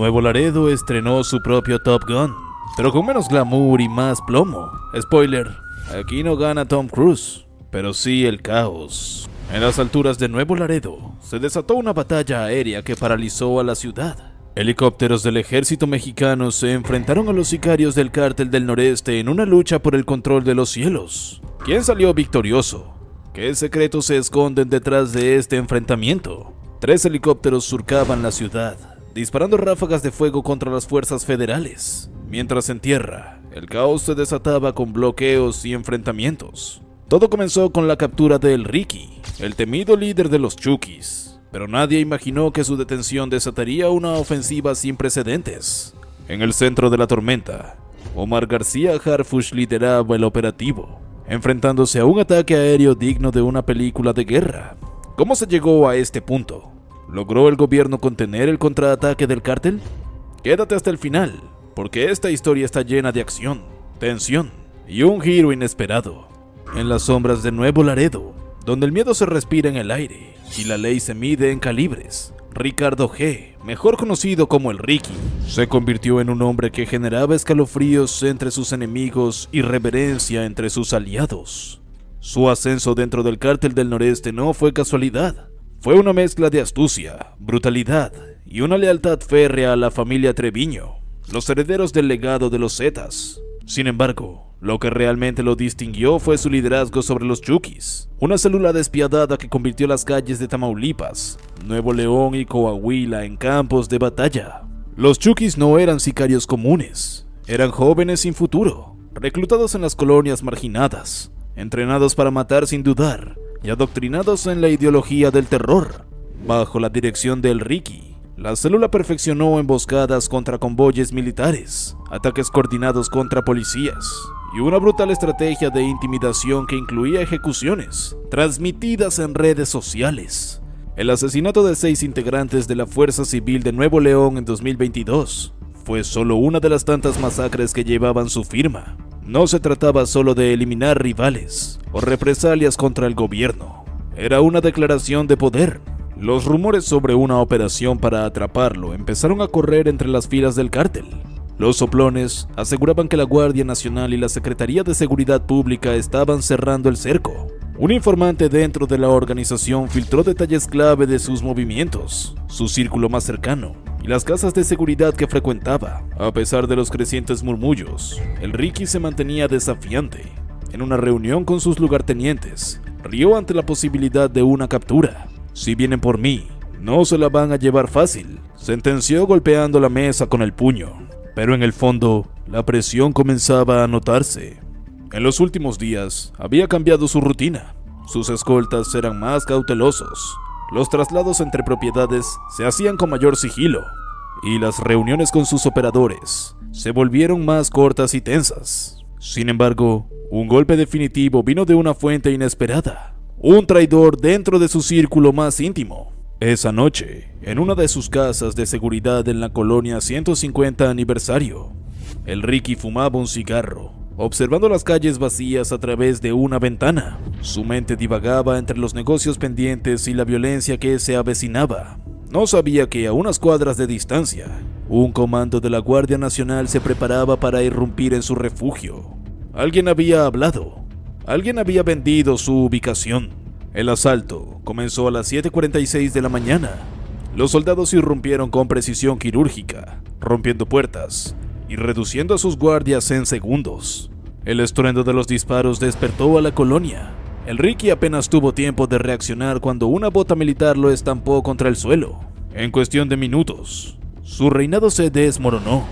Nuevo Laredo estrenó su propio Top Gun, pero con menos glamour y más plomo. Spoiler, aquí no gana Tom Cruise, pero sí el caos. En las alturas de Nuevo Laredo se desató una batalla aérea que paralizó a la ciudad. Helicópteros del ejército mexicano se enfrentaron a los sicarios del Cártel del Noreste en una lucha por el control de los cielos. ¿Quién salió victorioso? ¿Qué secretos se esconden detrás de este enfrentamiento? 3 helicópteros surcaban la ciudad, disparando ráfagas de fuego contra las fuerzas federales. Mientras en tierra, el caos se desataba con bloqueos y enfrentamientos. Todo comenzó con la captura de El Ricky, el temido líder de los Chukis, pero nadie imaginó que su detención desataría una ofensiva sin precedentes. En el centro de la tormenta, Omar García Harfuch lideraba el operativo, enfrentándose a un ataque aéreo digno de una película de guerra. ¿Cómo se llegó a este punto? ¿Logró el gobierno contener el contraataque del cártel? Quédate hasta el final, porque esta historia está llena de acción, tensión y un giro inesperado. En las sombras de Nuevo Laredo, donde el miedo se respira en el aire y la ley se mide en calibres, Ricardo G., mejor conocido como el Ricky, se convirtió en un hombre que generaba escalofríos entre sus enemigos y reverencia entre sus aliados. Su ascenso dentro del Cártel del Noreste no fue casualidad. Fue una mezcla de astucia, brutalidad y una lealtad férrea a la familia Treviño, los herederos del legado de los Zetas. Sin embargo, lo que realmente lo distinguió fue su liderazgo sobre los Chukis, una célula despiadada que convirtió las calles de Tamaulipas, Nuevo León y Coahuila en campos de batalla. Los Chukis no eran sicarios comunes, eran jóvenes sin futuro, reclutados en las colonias marginadas, entrenados para matar sin dudar y adoctrinados en la ideología del terror. Bajo la dirección de El Ricky, la célula perfeccionó emboscadas contra convoyes militares, ataques coordinados contra policías y una brutal estrategia de intimidación que incluía ejecuciones transmitidas en redes sociales. El asesinato de 6 integrantes de la Fuerza Civil de Nuevo León en 2022 fue solo una de las tantas masacres que llevaban su firma. No se trataba solo de eliminar rivales o represalias contra el gobierno, era una declaración de poder. Los rumores sobre una operación para atraparlo empezaron a correr entre las filas del cártel. Los soplones aseguraban que la Guardia Nacional y la Secretaría de Seguridad Pública estaban cerrando el cerco. Un informante dentro de la organización filtró detalles clave de sus movimientos, su círculo más cercano y las casas de seguridad que frecuentaba. A pesar de los crecientes murmullos, el Ricky se mantenía desafiante. En una reunión con sus lugartenientes, rió ante la posibilidad de una captura. Si vienen por mí, no se la van a llevar fácil, sentenció golpeando la mesa con el puño. Pero en el fondo, la presión comenzaba a notarse. En los últimos días, había cambiado su rutina. Sus escoltas eran más cautelosos. Los traslados entre propiedades se hacían con mayor sigilo. Y las reuniones con sus operadores se volvieron más cortas y tensas. Sin embargo, un golpe definitivo vino de una fuente inesperada. Un traidor dentro de su círculo más íntimo. Esa noche, en una de sus casas de seguridad en la colonia 150 aniversario, el Ricky fumaba un cigarro, observando las calles vacías a través de una ventana. Su mente divagaba entre los negocios pendientes y la violencia que se avecinaba. No sabía que a unas cuadras de distancia, un comando de la Guardia Nacional se preparaba para irrumpir en su refugio. Alguien había hablado. Alguien había vendido su ubicación. El asalto comenzó a las 7:46 de la mañana. Los soldados irrumpieron con precisión quirúrgica, rompiendo puertas y reduciendo a sus guardias en segundos. El estruendo de los disparos despertó a la colonia. El Ricky apenas tuvo tiempo de reaccionar cuando una bota militar lo estampó contra el suelo. En cuestión de minutos, su reinado se desmoronó.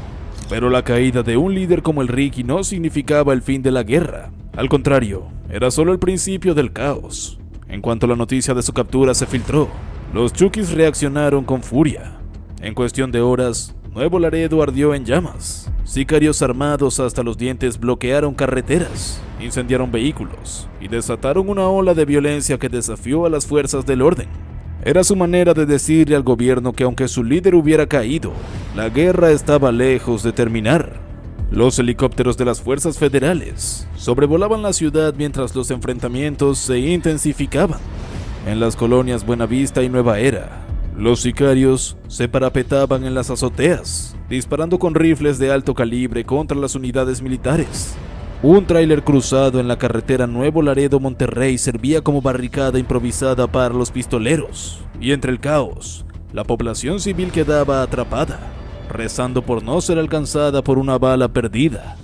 Pero la caída de un líder como el Ricky no significaba el fin de la guerra. Al contrario, era solo el principio del caos. En cuanto la noticia de su captura se filtró, los Chukis reaccionaron con furia. En cuestión de horas, Nuevo Laredo ardió en llamas. Sicarios armados hasta los dientes bloquearon carreteras, incendiaron vehículos y desataron una ola de violencia que desafió a las fuerzas del orden. Era su manera de decirle al gobierno que aunque su líder hubiera caído, la guerra estaba lejos de terminar. Los helicópteros de las fuerzas federales sobrevolaban la ciudad mientras los enfrentamientos se intensificaban. En las colonias Buenavista y Nueva Era, Los sicarios se parapetaban en las azoteas, disparando con rifles de alto calibre contra las unidades militares. Un tráiler cruzado en la carretera Nuevo Laredo-Monterrey servía como barricada improvisada para los pistoleros, y entre el caos, la población civil quedaba atrapada, rezando por no ser alcanzada por una bala perdida.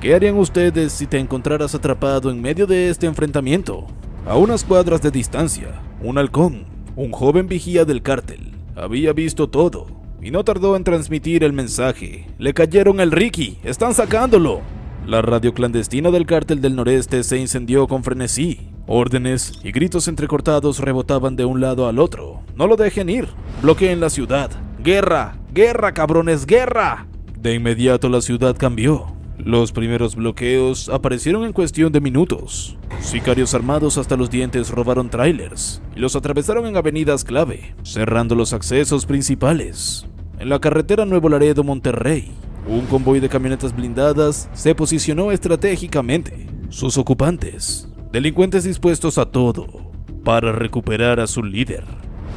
¿Qué harían ustedes si te encontraras atrapado en medio de este enfrentamiento? A unas cuadras de distancia, un halcón, un joven vigía del cártel, había visto todo y no tardó en transmitir el mensaje. ¡Le cayeron el Ricky! ¡Están sacándolo! La radio clandestina del cártel del noreste se incendió con frenesí. Órdenes y gritos entrecortados rebotaban de un lado al otro. ¡No lo dejen ir! ¡Bloqueen la ciudad! ¡Guerra! ¡Guerra, cabrones! ¡Guerra! De inmediato la ciudad cambió. Los primeros bloqueos aparecieron en cuestión de minutos. Sicarios armados hasta los dientes robaron trailers y los atravesaron en avenidas clave, cerrando los accesos principales. En la carretera Nuevo Laredo-Monterrey, un convoy de camionetas blindadas se posicionó estratégicamente. Sus ocupantes, delincuentes dispuestos a todo para recuperar a su líder.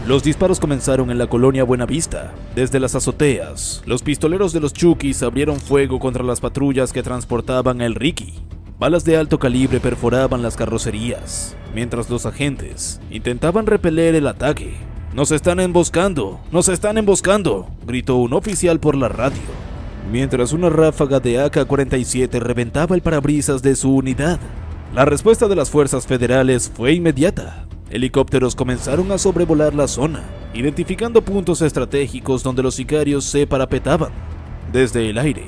Los disparos comenzaron en la colonia Buenavista. Desde las azoteas, los pistoleros de los Chukis abrieron fuego contra las patrullas que transportaban el Ricky. Balas de alto calibre perforaban las carrocerías, mientras los agentes intentaban repeler el ataque. ¡Nos están emboscando! ¡Nos están emboscando!, gritó un oficial por la radio, mientras una ráfaga de AK-47 reventaba el parabrisas de su unidad. La respuesta de las fuerzas federales fue inmediata. Helicópteros comenzaron a sobrevolar la zona, identificando puntos estratégicos donde los sicarios se parapetaban. Desde el aire,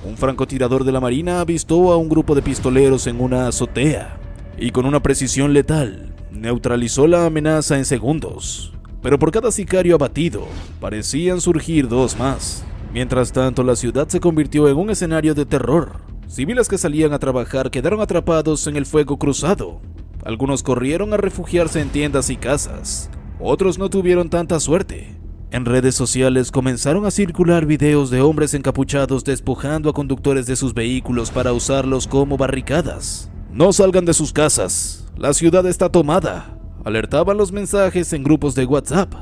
un francotirador de la Marina avistó a un grupo de pistoleros en una azotea y con una precisión letal neutralizó la amenaza en segundos. Pero por cada sicario abatido, parecían surgir dos más. Mientras tanto, la ciudad se convirtió en un escenario de terror. Civiles que salían a trabajar quedaron atrapados en el fuego cruzado. Algunos corrieron a refugiarse en tiendas y casas, otros no tuvieron tanta suerte. En redes sociales comenzaron a circular videos de hombres encapuchados despojando a conductores de sus vehículos para usarlos como barricadas. No salgan de sus casas, la ciudad está tomada, alertaban los mensajes en grupos de WhatsApp.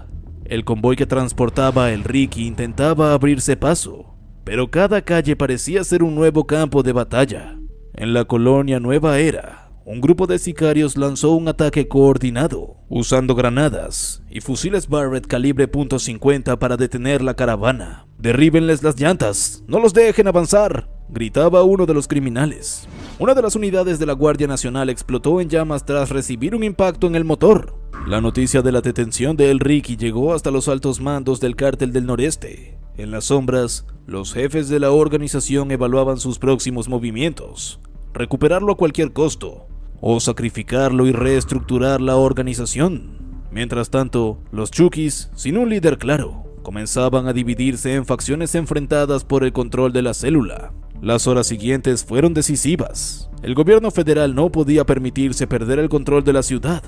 El convoy que transportaba el Ricky intentaba abrirse paso, pero cada calle parecía ser un nuevo campo de batalla. En la colonia Nueva Era, un grupo de sicarios lanzó un ataque coordinado, usando granadas y fusiles Barrett calibre .50 para detener la caravana. ¡Derríbenles las llantas! ¡No los dejen avanzar!, gritaba uno de los criminales. Una de las unidades de la Guardia Nacional explotó en llamas tras recibir un impacto en el motor. La noticia de la detención de El Ricky llegó hasta los altos mandos del cártel del noreste. En las sombras, los jefes de la organización evaluaban sus próximos movimientos: recuperarlo a cualquier costo, o sacrificarlo y reestructurar la organización. Mientras tanto, los Chukis, sin un líder claro, comenzaban a dividirse en facciones enfrentadas por el control de la célula. Las horas siguientes fueron decisivas. El gobierno federal no podía permitirse perder el control de la ciudad.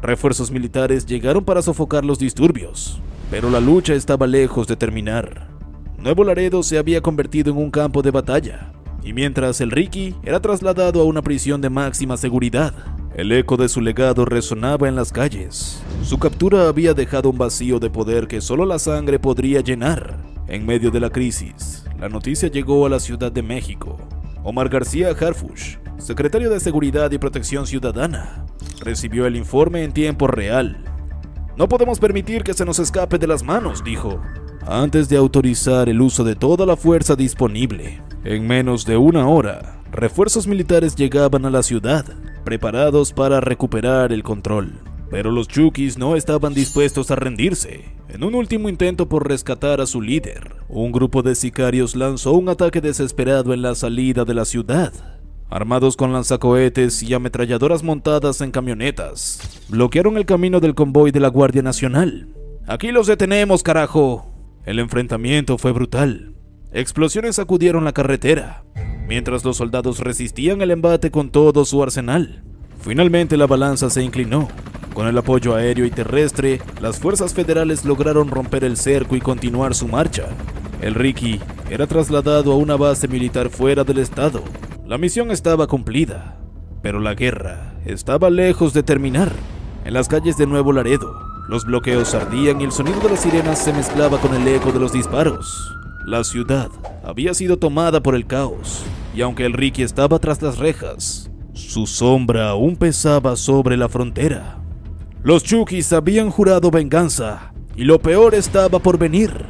Refuerzos militares llegaron para sofocar los disturbios, pero la lucha estaba lejos de terminar. Nuevo Laredo se había convertido en un campo de batalla, y mientras el Ricky era trasladado a una prisión de máxima seguridad, el eco de su legado resonaba en las calles. Su captura había dejado un vacío de poder que solo la sangre podría llenar. En medio de la crisis, la noticia llegó a la Ciudad de México. Omar García Harfuch, secretario de Seguridad y Protección Ciudadana, recibió el informe en tiempo real. «No podemos permitir que se nos escape de las manos», dijo, antes de autorizar el uso de toda la fuerza disponible. En menos de una hora, refuerzos militares llegaban a la ciudad, preparados para recuperar el control. Pero los Chukis no estaban dispuestos a rendirse. En un último intento por rescatar a su líder, un grupo de sicarios lanzó un ataque desesperado en la salida de la ciudad. Armados con lanzacohetes y ametralladoras montadas en camionetas, bloquearon el camino del convoy de la Guardia Nacional. «¡Aquí los detenemos, carajo!». El enfrentamiento fue brutal. Explosiones sacudieron la carretera, mientras los soldados resistían el embate con todo su arsenal. Finalmente la balanza se inclinó. Con el apoyo aéreo y terrestre, las fuerzas federales lograron romper el cerco y continuar su marcha. El Ricky era trasladado a una base militar fuera del estado. La misión estaba cumplida, pero la guerra estaba lejos de terminar. En las calles de Nuevo Laredo, Los bloqueos ardían y el sonido de las sirenas se mezclaba con el eco de los disparos. La ciudad había sido tomada por el caos, y aunque el Ricky estaba tras las rejas, su sombra aún pesaba sobre la frontera. Los Chukis habían jurado venganza, y lo peor estaba por venir.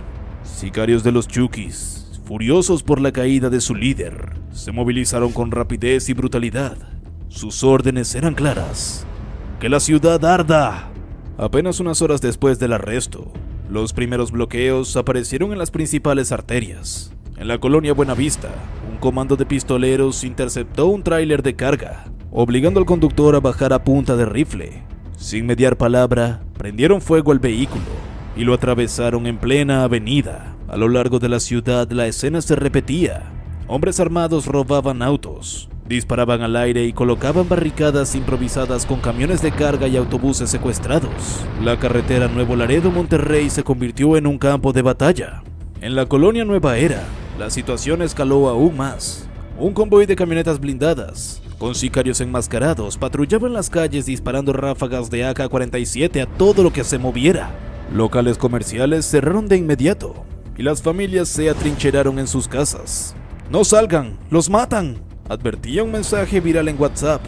Sicarios de los Chukis, furiosos por la caída de su líder, se movilizaron con rapidez y brutalidad. Sus órdenes eran claras: ¡que la ciudad arda! Apenas unas horas después del arresto, los primeros bloqueos aparecieron en las principales arterias. En la colonia Buenavista, un comando de pistoleros interceptó un tráiler de carga, obligando al conductor a bajar a punta de rifle. Sin mediar palabra, prendieron fuego al vehículo y lo atravesaron en plena avenida. A lo largo de la ciudad la escena se repetía. Hombres armados robaban autos, disparaban al aire y colocaban barricadas improvisadas con camiones de carga y autobuses secuestrados. La carretera Nuevo Laredo-Monterrey se convirtió en un campo de batalla. En la colonia Nueva Era, la situación escaló aún más. Un convoy de camionetas blindadas, con sicarios enmascarados, patrullaban las calles disparando ráfagas de AK-47 a todo lo que se moviera. Locales comerciales cerraron de inmediato y las familias se atrincheraron en sus casas. ¡No salgan! ¡Los matan!, advertía un mensaje viral en WhatsApp.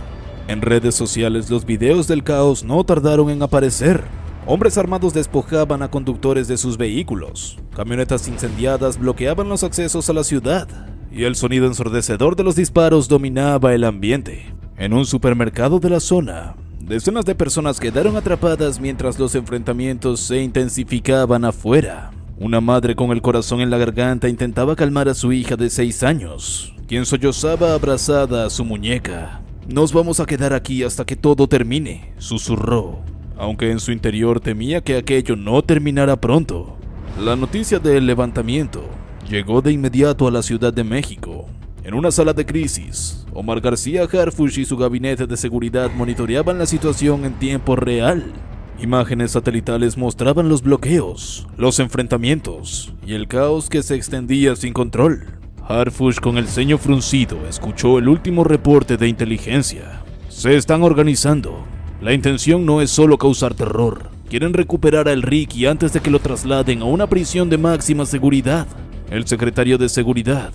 En redes sociales los videos del caos no tardaron en aparecer. Hombres armados despojaban a conductores de sus vehículos. Camionetas incendiadas bloqueaban los accesos a la ciudad. Y el sonido ensordecedor de los disparos dominaba el ambiente. En un supermercado de la zona, decenas de personas quedaron atrapadas mientras los enfrentamientos se intensificaban afuera. Una madre con el corazón en la garganta intentaba calmar a su hija de 6 años, quien sollozaba abrazada a su muñeca. «Nos vamos a quedar aquí hasta que todo termine», susurró, aunque en su interior temía que aquello no terminara pronto. La noticia del levantamiento llegó de inmediato a la Ciudad de México. En una sala de crisis, Omar García Harfuch y su gabinete de seguridad monitoreaban la situación en tiempo real. Imágenes satelitales mostraban los bloqueos, los enfrentamientos y el caos que se extendía sin control. Harfuch, con el ceño fruncido, escuchó el último reporte de inteligencia. Se están organizando. La intención no es solo causar terror. Quieren recuperar al Ricky antes de que lo trasladen a una prisión de máxima seguridad. El secretario de Seguridad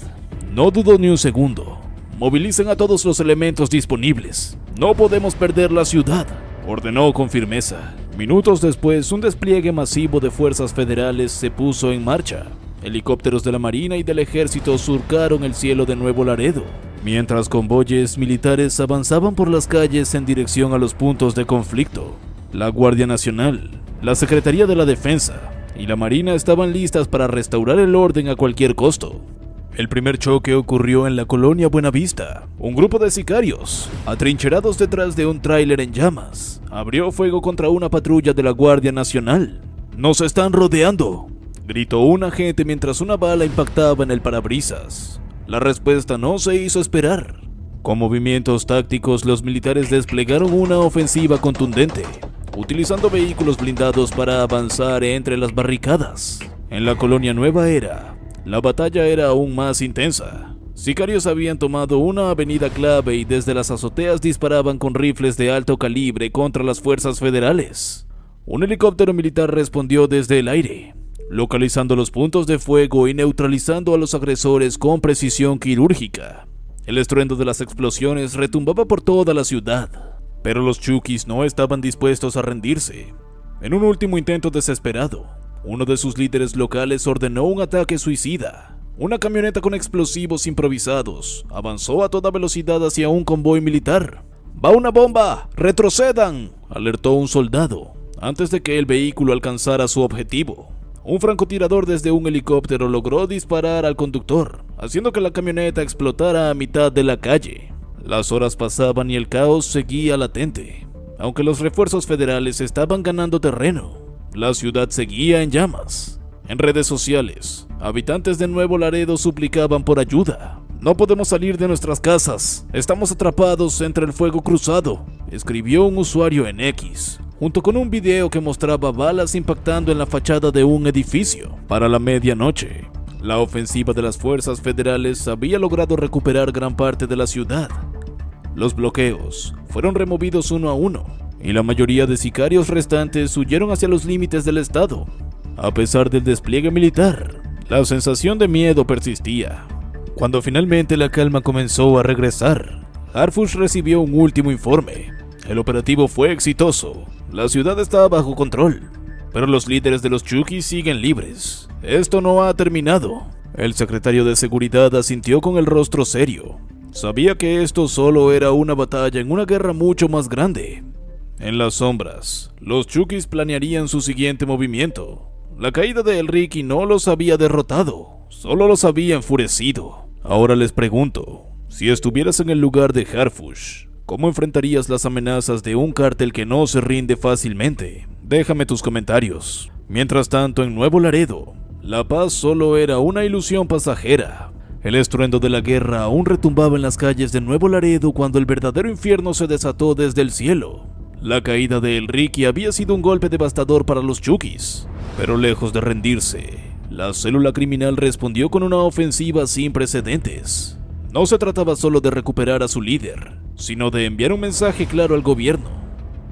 no dudó ni un segundo. Movilicen a todos los elementos disponibles. No podemos perder la ciudad, ordenó con firmeza. Minutos después, un despliegue masivo de fuerzas federales se puso en marcha. Helicópteros de la Marina y del Ejército surcaron el cielo de Nuevo Laredo, mientras convoyes militares avanzaban por las calles en dirección a los puntos de conflicto. La Guardia Nacional, la Secretaría de la Defensa y la Marina estaban listas para restaurar el orden a cualquier costo. El primer choque ocurrió en la colonia Buenavista. Un grupo de sicarios, atrincherados detrás de un tráiler en llamas, abrió fuego contra una patrulla de la Guardia Nacional. «¡Nos están rodeando!», gritó un agente mientras una bala impactaba en el parabrisas. La respuesta no se hizo esperar. Con movimientos tácticos, los militares desplegaron una ofensiva contundente, utilizando vehículos blindados para avanzar entre las barricadas. En la colonia Nueva Era, la batalla era aún más intensa. Sicarios habían tomado una avenida clave y desde las azoteas disparaban con rifles de alto calibre contra las fuerzas federales. Un helicóptero militar respondió desde el aire, localizando los puntos de fuego y neutralizando a los agresores con precisión quirúrgica. El estruendo de las explosiones retumbaba por toda la ciudad, pero los Chukis no estaban dispuestos a rendirse. En un último intento desesperado, uno de sus líderes locales ordenó un ataque suicida. Una camioneta con explosivos improvisados avanzó a toda velocidad hacia un convoy militar. «¡Va una bomba! ¡Retrocedan!», alertó un soldado, antes de que el vehículo alcanzara su objetivo. Un francotirador desde un helicóptero logró disparar al conductor, haciendo que la camioneta explotara a mitad de la calle. Las horas pasaban y el caos seguía latente. Aunque los refuerzos federales estaban ganando terreno, la ciudad seguía en llamas. En redes sociales, habitantes de Nuevo Laredo suplicaban por ayuda. «No podemos salir de nuestras casas, estamos atrapados entre el fuego cruzado», escribió un usuario en X, junto con un video que mostraba balas impactando en la fachada de un edificio. Para la medianoche, la ofensiva de las fuerzas federales había logrado recuperar gran parte de la ciudad. Los bloqueos fueron removidos uno a uno. y la mayoría de sicarios restantes huyeron hacia los límites del estado. A pesar del despliegue militar, la sensación de miedo persistía. Cuando finalmente la calma comenzó a regresar, Harfush recibió un último informe. El operativo fue exitoso, la ciudad estaba bajo control, pero los líderes de los Chukis siguen libres. Esto no ha terminado. El secretario de seguridad asintió con el rostro serio. Sabía que esto solo era una batalla en una guerra mucho más grande. En las sombras, los Chukis planearían su siguiente movimiento. La caída de Elric no los había derrotado, solo los había enfurecido. Ahora les pregunto, si estuvieras en el lugar de Harfush, ¿cómo enfrentarías las amenazas de un cártel que no se rinde fácilmente? Déjame tus comentarios. Mientras tanto, en Nuevo Laredo, la paz solo era una ilusión pasajera. El estruendo de la guerra aún retumbaba en las calles de Nuevo Laredo cuando el verdadero infierno se desató desde el cielo. La caída de Elric había sido un golpe devastador para los Chukis, pero lejos de rendirse, la célula criminal respondió con una ofensiva sin precedentes. No se trataba solo de recuperar a su líder, sino de enviar un mensaje claro al gobierno.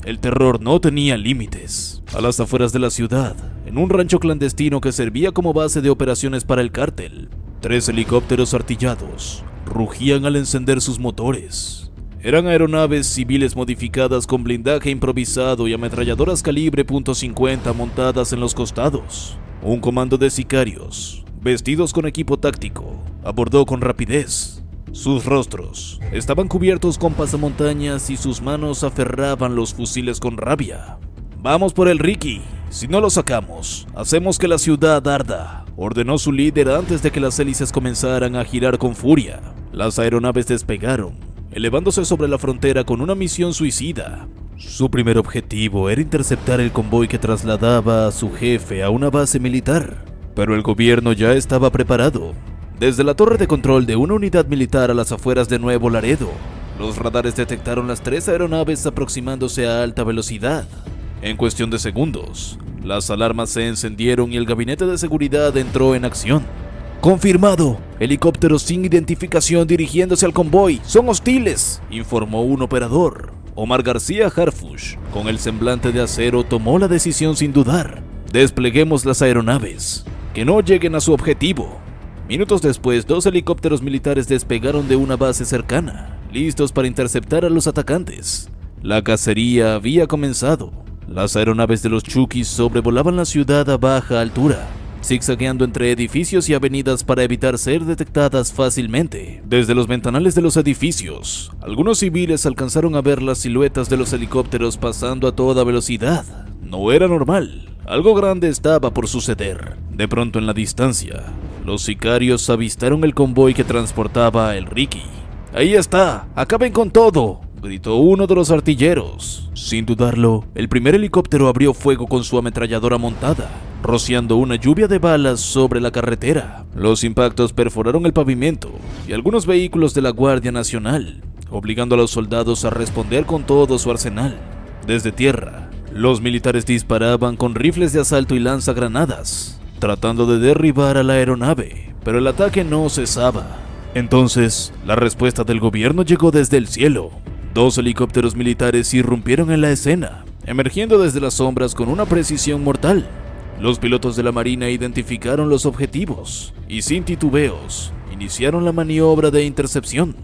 El terror no tenía límites. A las afueras de la ciudad, en un rancho clandestino que servía como base de operaciones para el cártel, 3 helicópteros artillados rugían al encender sus motores. Eran aeronaves civiles modificadas con blindaje improvisado y ametralladoras calibre .50 montadas en los costados. Un comando de sicarios, vestidos con equipo táctico, abordó con rapidez. Sus rostros estaban cubiertos con pasamontañas y sus manos aferraban los fusiles con rabia. «Vamos por Elric, si no lo sacamos, hacemos que la ciudad arda», ordenó su líder antes de que las hélices comenzaran a girar con furia. Las aeronaves despegaron, elevándose sobre la frontera con una misión suicida. Su primer objetivo era interceptar el convoy que trasladaba a su jefe a una base militar, pero el gobierno ya estaba preparado. Desde la torre de control de una unidad militar a las afueras de Nuevo Laredo, los radares detectaron las 3 aeronaves aproximándose a alta velocidad. En cuestión de segundos, las alarmas se encendieron y el gabinete de seguridad entró en acción. «Confirmado, helicópteros sin identificación dirigiéndose al convoy, son hostiles», informó un operador. Omar García Harfush, con el semblante de acero, tomó la decisión sin dudar. «Despleguemos las aeronaves, que no lleguen a su objetivo». Minutos después, 2 helicópteros militares despegaron de una base cercana, listos para interceptar a los atacantes. La cacería había comenzado. Las aeronaves de los Chukis sobrevolaban la ciudad a baja altura, zigzagueando entre edificios y avenidas para evitar ser detectadas fácilmente. Desde los ventanales de los edificios, algunos civiles alcanzaron a ver las siluetas de los helicópteros pasando a toda velocidad. No era normal. Algo grande estaba por suceder. De pronto, en la distancia, los sicarios avistaron el convoy que transportaba a Elric. «¡Ahí está! ¡Acaben con todo!», gritó uno de los artilleros. Sin dudarlo, el primer helicóptero abrió fuego con su ametralladora montada, rociando una lluvia de balas sobre la carretera. Los impactos perforaron el pavimento y algunos vehículos de la Guardia Nacional, obligando a los soldados a responder con todo su arsenal. Desde tierra, los militares disparaban con rifles de asalto y lanzagranadas, tratando de derribar a la aeronave, pero el ataque no cesaba. Entonces, la respuesta del gobierno llegó desde el cielo. 2 helicópteros militares irrumpieron en la escena, emergiendo desde las sombras con una precisión mortal. Los pilotos de la Marina identificaron los objetivos y, sin titubeos, iniciaron la maniobra de intercepción.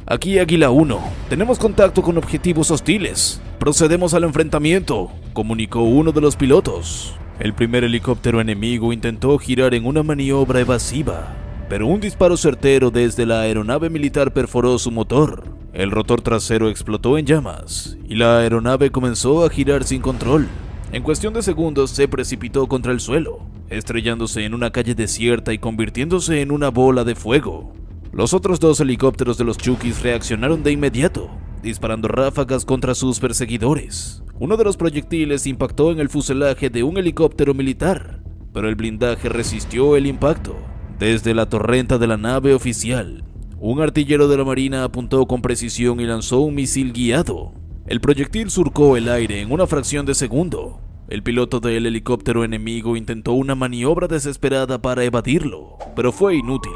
«Aquí Águila 1, tenemos contacto con objetivos hostiles. Procedemos al enfrentamiento», comunicó uno de los pilotos. El primer helicóptero enemigo intentó girar en una maniobra evasiva, pero un disparo certero desde la aeronave militar perforó su motor. El rotor trasero explotó en llamas y la aeronave comenzó a girar sin control. En cuestión de segundos se precipitó contra el suelo, estrellándose en una calle desierta y convirtiéndose en una bola de fuego. Los otros 2 helicópteros de los Chukis reaccionaron de inmediato, disparando ráfagas contra sus perseguidores. Uno de los proyectiles impactó en el fuselaje de un helicóptero militar, pero el blindaje resistió el impacto. Desde la torreta de la nave oficial, un artillero de la Marina apuntó con precisión y lanzó un misil guiado. El proyectil surcó el aire en una fracción de segundo. El piloto del helicóptero enemigo intentó una maniobra desesperada para evadirlo, pero fue inútil.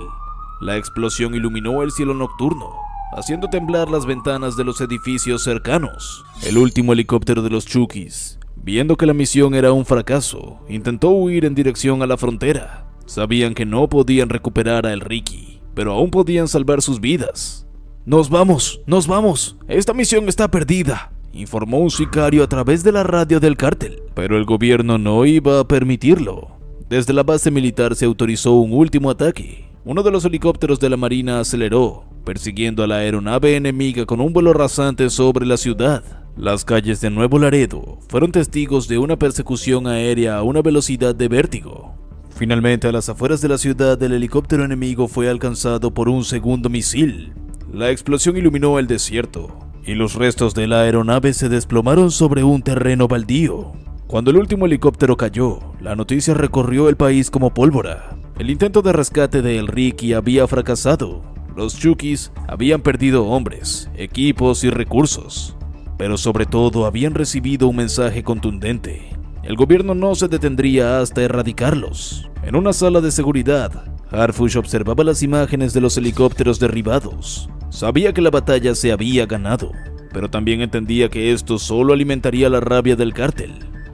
La explosión iluminó el cielo nocturno, haciendo temblar las ventanas de los edificios cercanos. El último helicóptero de los Chukis, viendo que la misión era un fracaso, intentó huir en dirección a la frontera. Sabían que no podían recuperar a El Ricky, pero aún podían salvar sus vidas. ¡Nos vamos! ¡Nos vamos! ¡Esta misión está perdida!, informó un sicario a través de la radio del cártel. Pero el gobierno no iba a permitirlo. Desde la base militar se autorizó un último ataque. Uno de los helicópteros de la Marina aceleró, persiguiendo a la aeronave enemiga con un vuelo rasante sobre la ciudad. Las calles de Nuevo Laredo fueron testigos de una persecución aérea a una velocidad de vértigo. Finalmente, a las afueras de la ciudad, el helicóptero enemigo fue alcanzado por un segundo misil. La explosión iluminó el desierto, y los restos de la aeronave se desplomaron sobre un terreno baldío. Cuando el último helicóptero cayó, la noticia recorrió el país como pólvora. El intento de rescate de El Ricky había fracasado. Los Chukis habían perdido hombres, equipos y recursos, pero sobre todo habían recibido un mensaje contundente. El gobierno no se detendría hasta erradicarlos. En una sala de seguridad, Harfush observaba las imágenes de los helicópteros derribados. Sabía que la batalla se había ganado, pero también entendía que esto solo alimentaría la rabia del cártel.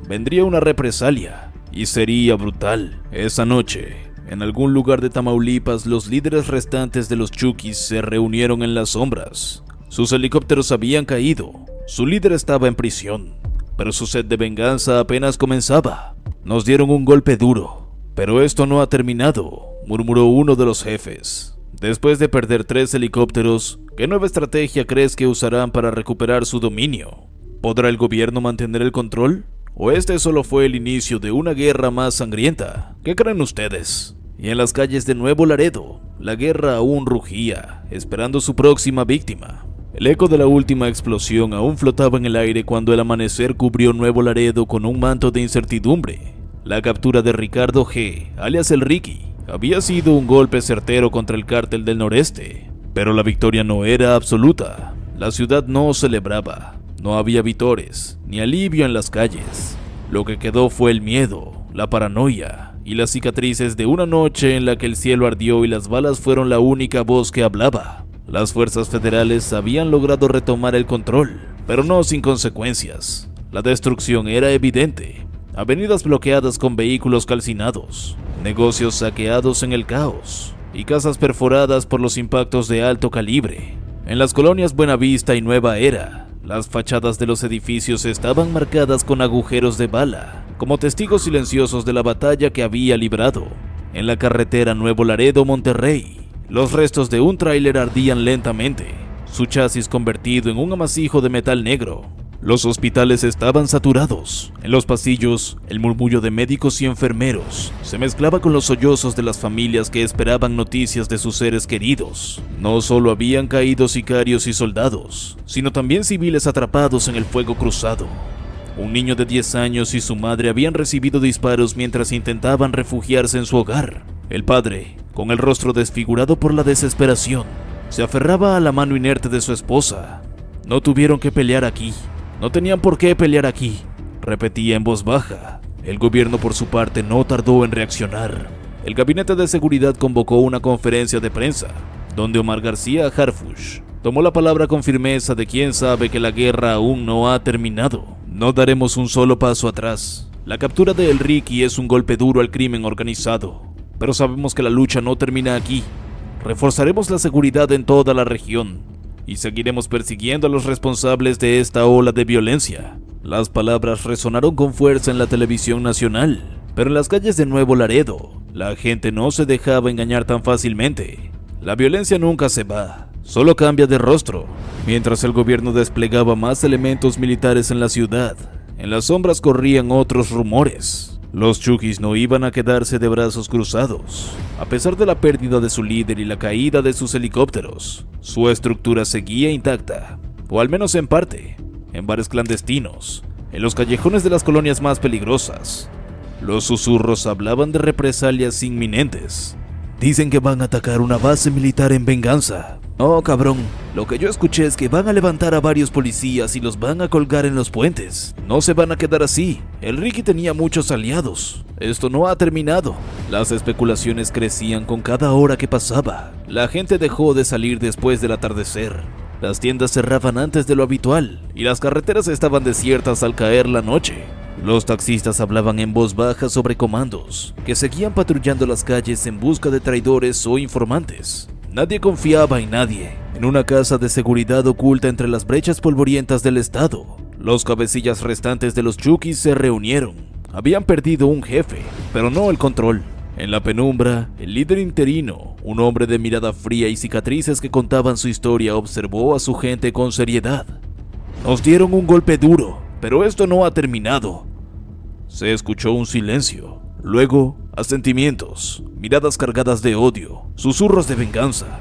Vendría una represalia, y sería brutal. Esa noche, en algún lugar de Tamaulipas, los líderes restantes de los Chukis se reunieron en las sombras. Sus helicópteros habían caído, su líder estaba en prisión, pero su sed de venganza apenas comenzaba. Nos dieron un golpe duro, pero esto no ha terminado, murmuró uno de los jefes. Después de perder 3 helicópteros, ¿qué nueva estrategia crees que usarán para recuperar su dominio? ¿Podrá el gobierno mantener el control? ¿O este solo fue el inicio de una guerra más sangrienta? ¿Qué creen ustedes? Y en las calles de Nuevo Laredo, la guerra aún rugía, esperando su próxima víctima. El eco de la última explosión aún flotaba en el aire cuando el amanecer cubrió Nuevo Laredo con un manto de incertidumbre. La captura de Ricardo G., alias El Ricky, había sido un golpe certero contra el cártel del noreste, pero la victoria no era absoluta. La ciudad no celebraba, no había vítores, ni alivio en las calles. Lo que quedó fue el miedo, la paranoia y las cicatrices de una noche en la que el cielo ardió y las balas fueron la única voz que hablaba. Las fuerzas federales habían logrado retomar el control, pero no sin consecuencias. La destrucción era evidente. Avenidas bloqueadas con vehículos calcinados, negocios saqueados en el caos y casas perforadas por los impactos de alto calibre. En las colonias Buenavista y Nueva Era, las fachadas de los edificios estaban marcadas con agujeros de bala, como testigos silenciosos de la batalla que había librado. En la carretera Nuevo Laredo-Monterrey, los restos de un tráiler ardían lentamente, su chasis convertido en un amasijo de metal negro. Los hospitales estaban saturados. En los pasillos, el murmullo de médicos y enfermeros se mezclaba con los sollozos de las familias que esperaban noticias de sus seres queridos. No solo habían caído sicarios y soldados, sino también civiles atrapados en el fuego cruzado. Un niño de 10 años y su madre habían recibido disparos mientras intentaban refugiarse en su hogar. El padre, con el rostro desfigurado por la desesperación, se aferraba a la mano inerte de su esposa. No tuvieron que pelear aquí. No tenían por qué pelear aquí, repetía en voz baja. El gobierno por su parte no tardó en reaccionar. El gabinete de seguridad convocó una conferencia de prensa, donde Omar García Harfush tomó la palabra con firmeza de quien sabe que la guerra aún no ha terminado. No daremos un solo paso atrás. La captura de El Ricky es un golpe duro al crimen organizado, pero sabemos que la lucha no termina aquí. Reforzaremos la seguridad en toda la región y seguiremos persiguiendo a los responsables de esta ola de violencia. Las palabras resonaron con fuerza en la televisión nacional, pero en las calles de Nuevo Laredo, la gente no se dejaba engañar tan fácilmente. La violencia nunca se va, solo cambia de rostro. Mientras el gobierno desplegaba más elementos militares en la ciudad, en las sombras corrían otros rumores. Los Chukis no iban a quedarse de brazos cruzados. A pesar de la pérdida de su líder y la caída de sus helicópteros, su estructura seguía intacta, o al menos en parte. En bares clandestinos, en los callejones de las colonias más peligrosas, los susurros hablaban de represalias inminentes. Dicen que van a atacar una base militar en venganza. No, cabrón, lo que yo escuché es que van a levantar a varios policías y los van a colgar en los puentes. No se van a quedar así. El Ricky tenía muchos aliados. Esto no ha terminado. Las especulaciones crecían con cada hora que pasaba. La gente dejó de salir después del atardecer. Las tiendas cerraban antes de lo habitual y las carreteras estaban desiertas al caer la noche. Los taxistas hablaban en voz baja sobre comandos que seguían patrullando las calles en busca de traidores o informantes. Nadie confiaba en nadie. En una casa de seguridad oculta entre las brechas polvorientas del estado, los cabecillas restantes de los Chukis se reunieron. Habían perdido un jefe, pero no el control. En la penumbra, el líder interino, un hombre de mirada fría y cicatrices que contaban su historia, observó a su gente con seriedad. Nos dieron un golpe duro, pero esto no ha terminado. Se escuchó un silencio. Luego, asentimientos, miradas cargadas de odio, susurros de venganza.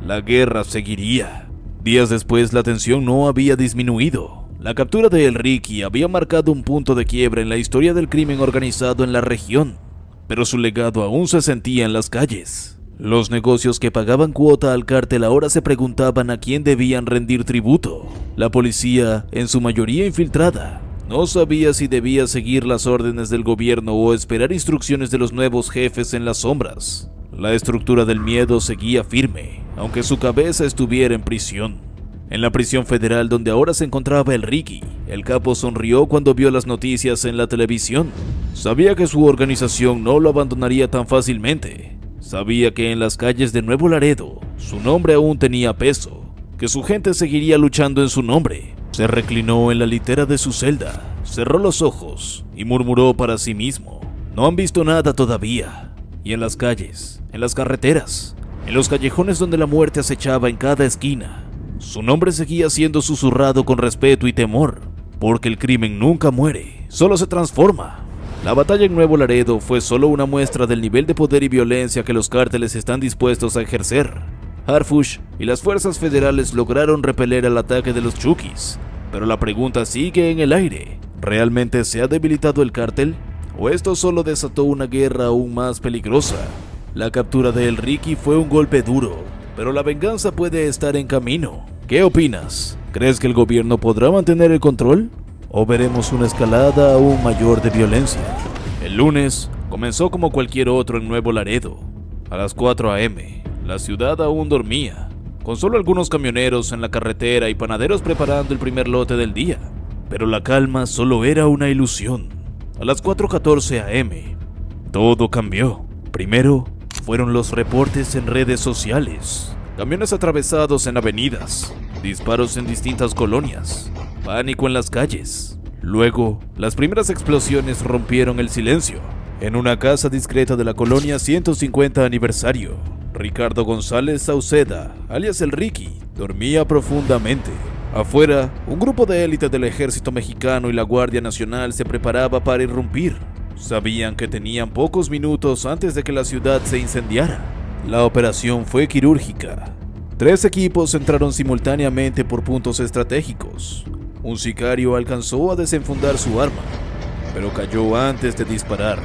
La guerra seguiría. Días después, la tensión no había disminuido. La captura de El Ricky había marcado un punto de quiebra en la historia del crimen organizado en la región, pero su legado aún se sentía en las calles. Los negocios que pagaban cuota al cártel ahora se preguntaban a quién debían rendir tributo. La policía, en su mayoría infiltrada, no sabía si debía seguir las órdenes del gobierno o esperar instrucciones de los nuevos jefes en las sombras. La estructura del miedo seguía firme, aunque su cabeza estuviera en prisión. En la prisión federal donde ahora se encontraba El Ricky, el capo sonrió cuando vio las noticias en la televisión. Sabía que su organización no lo abandonaría tan fácilmente. Sabía que en las calles de Nuevo Laredo, su nombre aún tenía peso, que su gente seguiría luchando en su nombre. Se reclinó en la litera de su celda, cerró los ojos y murmuró para sí mismo: no han visto nada todavía. Y en las calles, en las carreteras, en los callejones donde la muerte acechaba en cada esquina, su nombre seguía siendo susurrado con respeto y temor, porque el crimen nunca muere, solo se transforma. La batalla en Nuevo Laredo fue solo una muestra del nivel de poder y violencia que los cárteles están dispuestos a ejercer. Harfush y las fuerzas federales lograron repeler el ataque de los Chukis, pero la pregunta sigue en el aire: ¿realmente se ha debilitado el cártel? ¿O esto solo desató una guerra aún más peligrosa? La captura de El Ricky fue un golpe duro, pero la venganza puede estar en camino. ¿Qué opinas? ¿Crees que el gobierno podrá mantener el control? ¿O veremos una escalada aún mayor de violencia? El lunes comenzó como cualquier otro en Nuevo Laredo. A las 4 a.m., la ciudad aún dormía, con solo algunos camioneros en la carretera y panaderos preparando el primer lote del día. Pero la calma solo era una ilusión. A las 4:14 a.m., todo cambió. Primero fueron los reportes en redes sociales. Camiones atravesados en avenidas, disparos en distintas colonias, pánico en las calles. Luego, las primeras explosiones rompieron el silencio. En una casa discreta de la colonia 150 aniversario, Ricardo González Sauceda, alias El Ricky, dormía profundamente. Afuera, un grupo de élite del ejército mexicano y la Guardia Nacional se preparaba para irrumpir. Sabían que tenían pocos minutos antes de que la ciudad se incendiara. La operación fue quirúrgica. 3 equipos entraron simultáneamente por puntos estratégicos. Un sicario alcanzó a desenfundar su arma, pero cayó antes de disparar.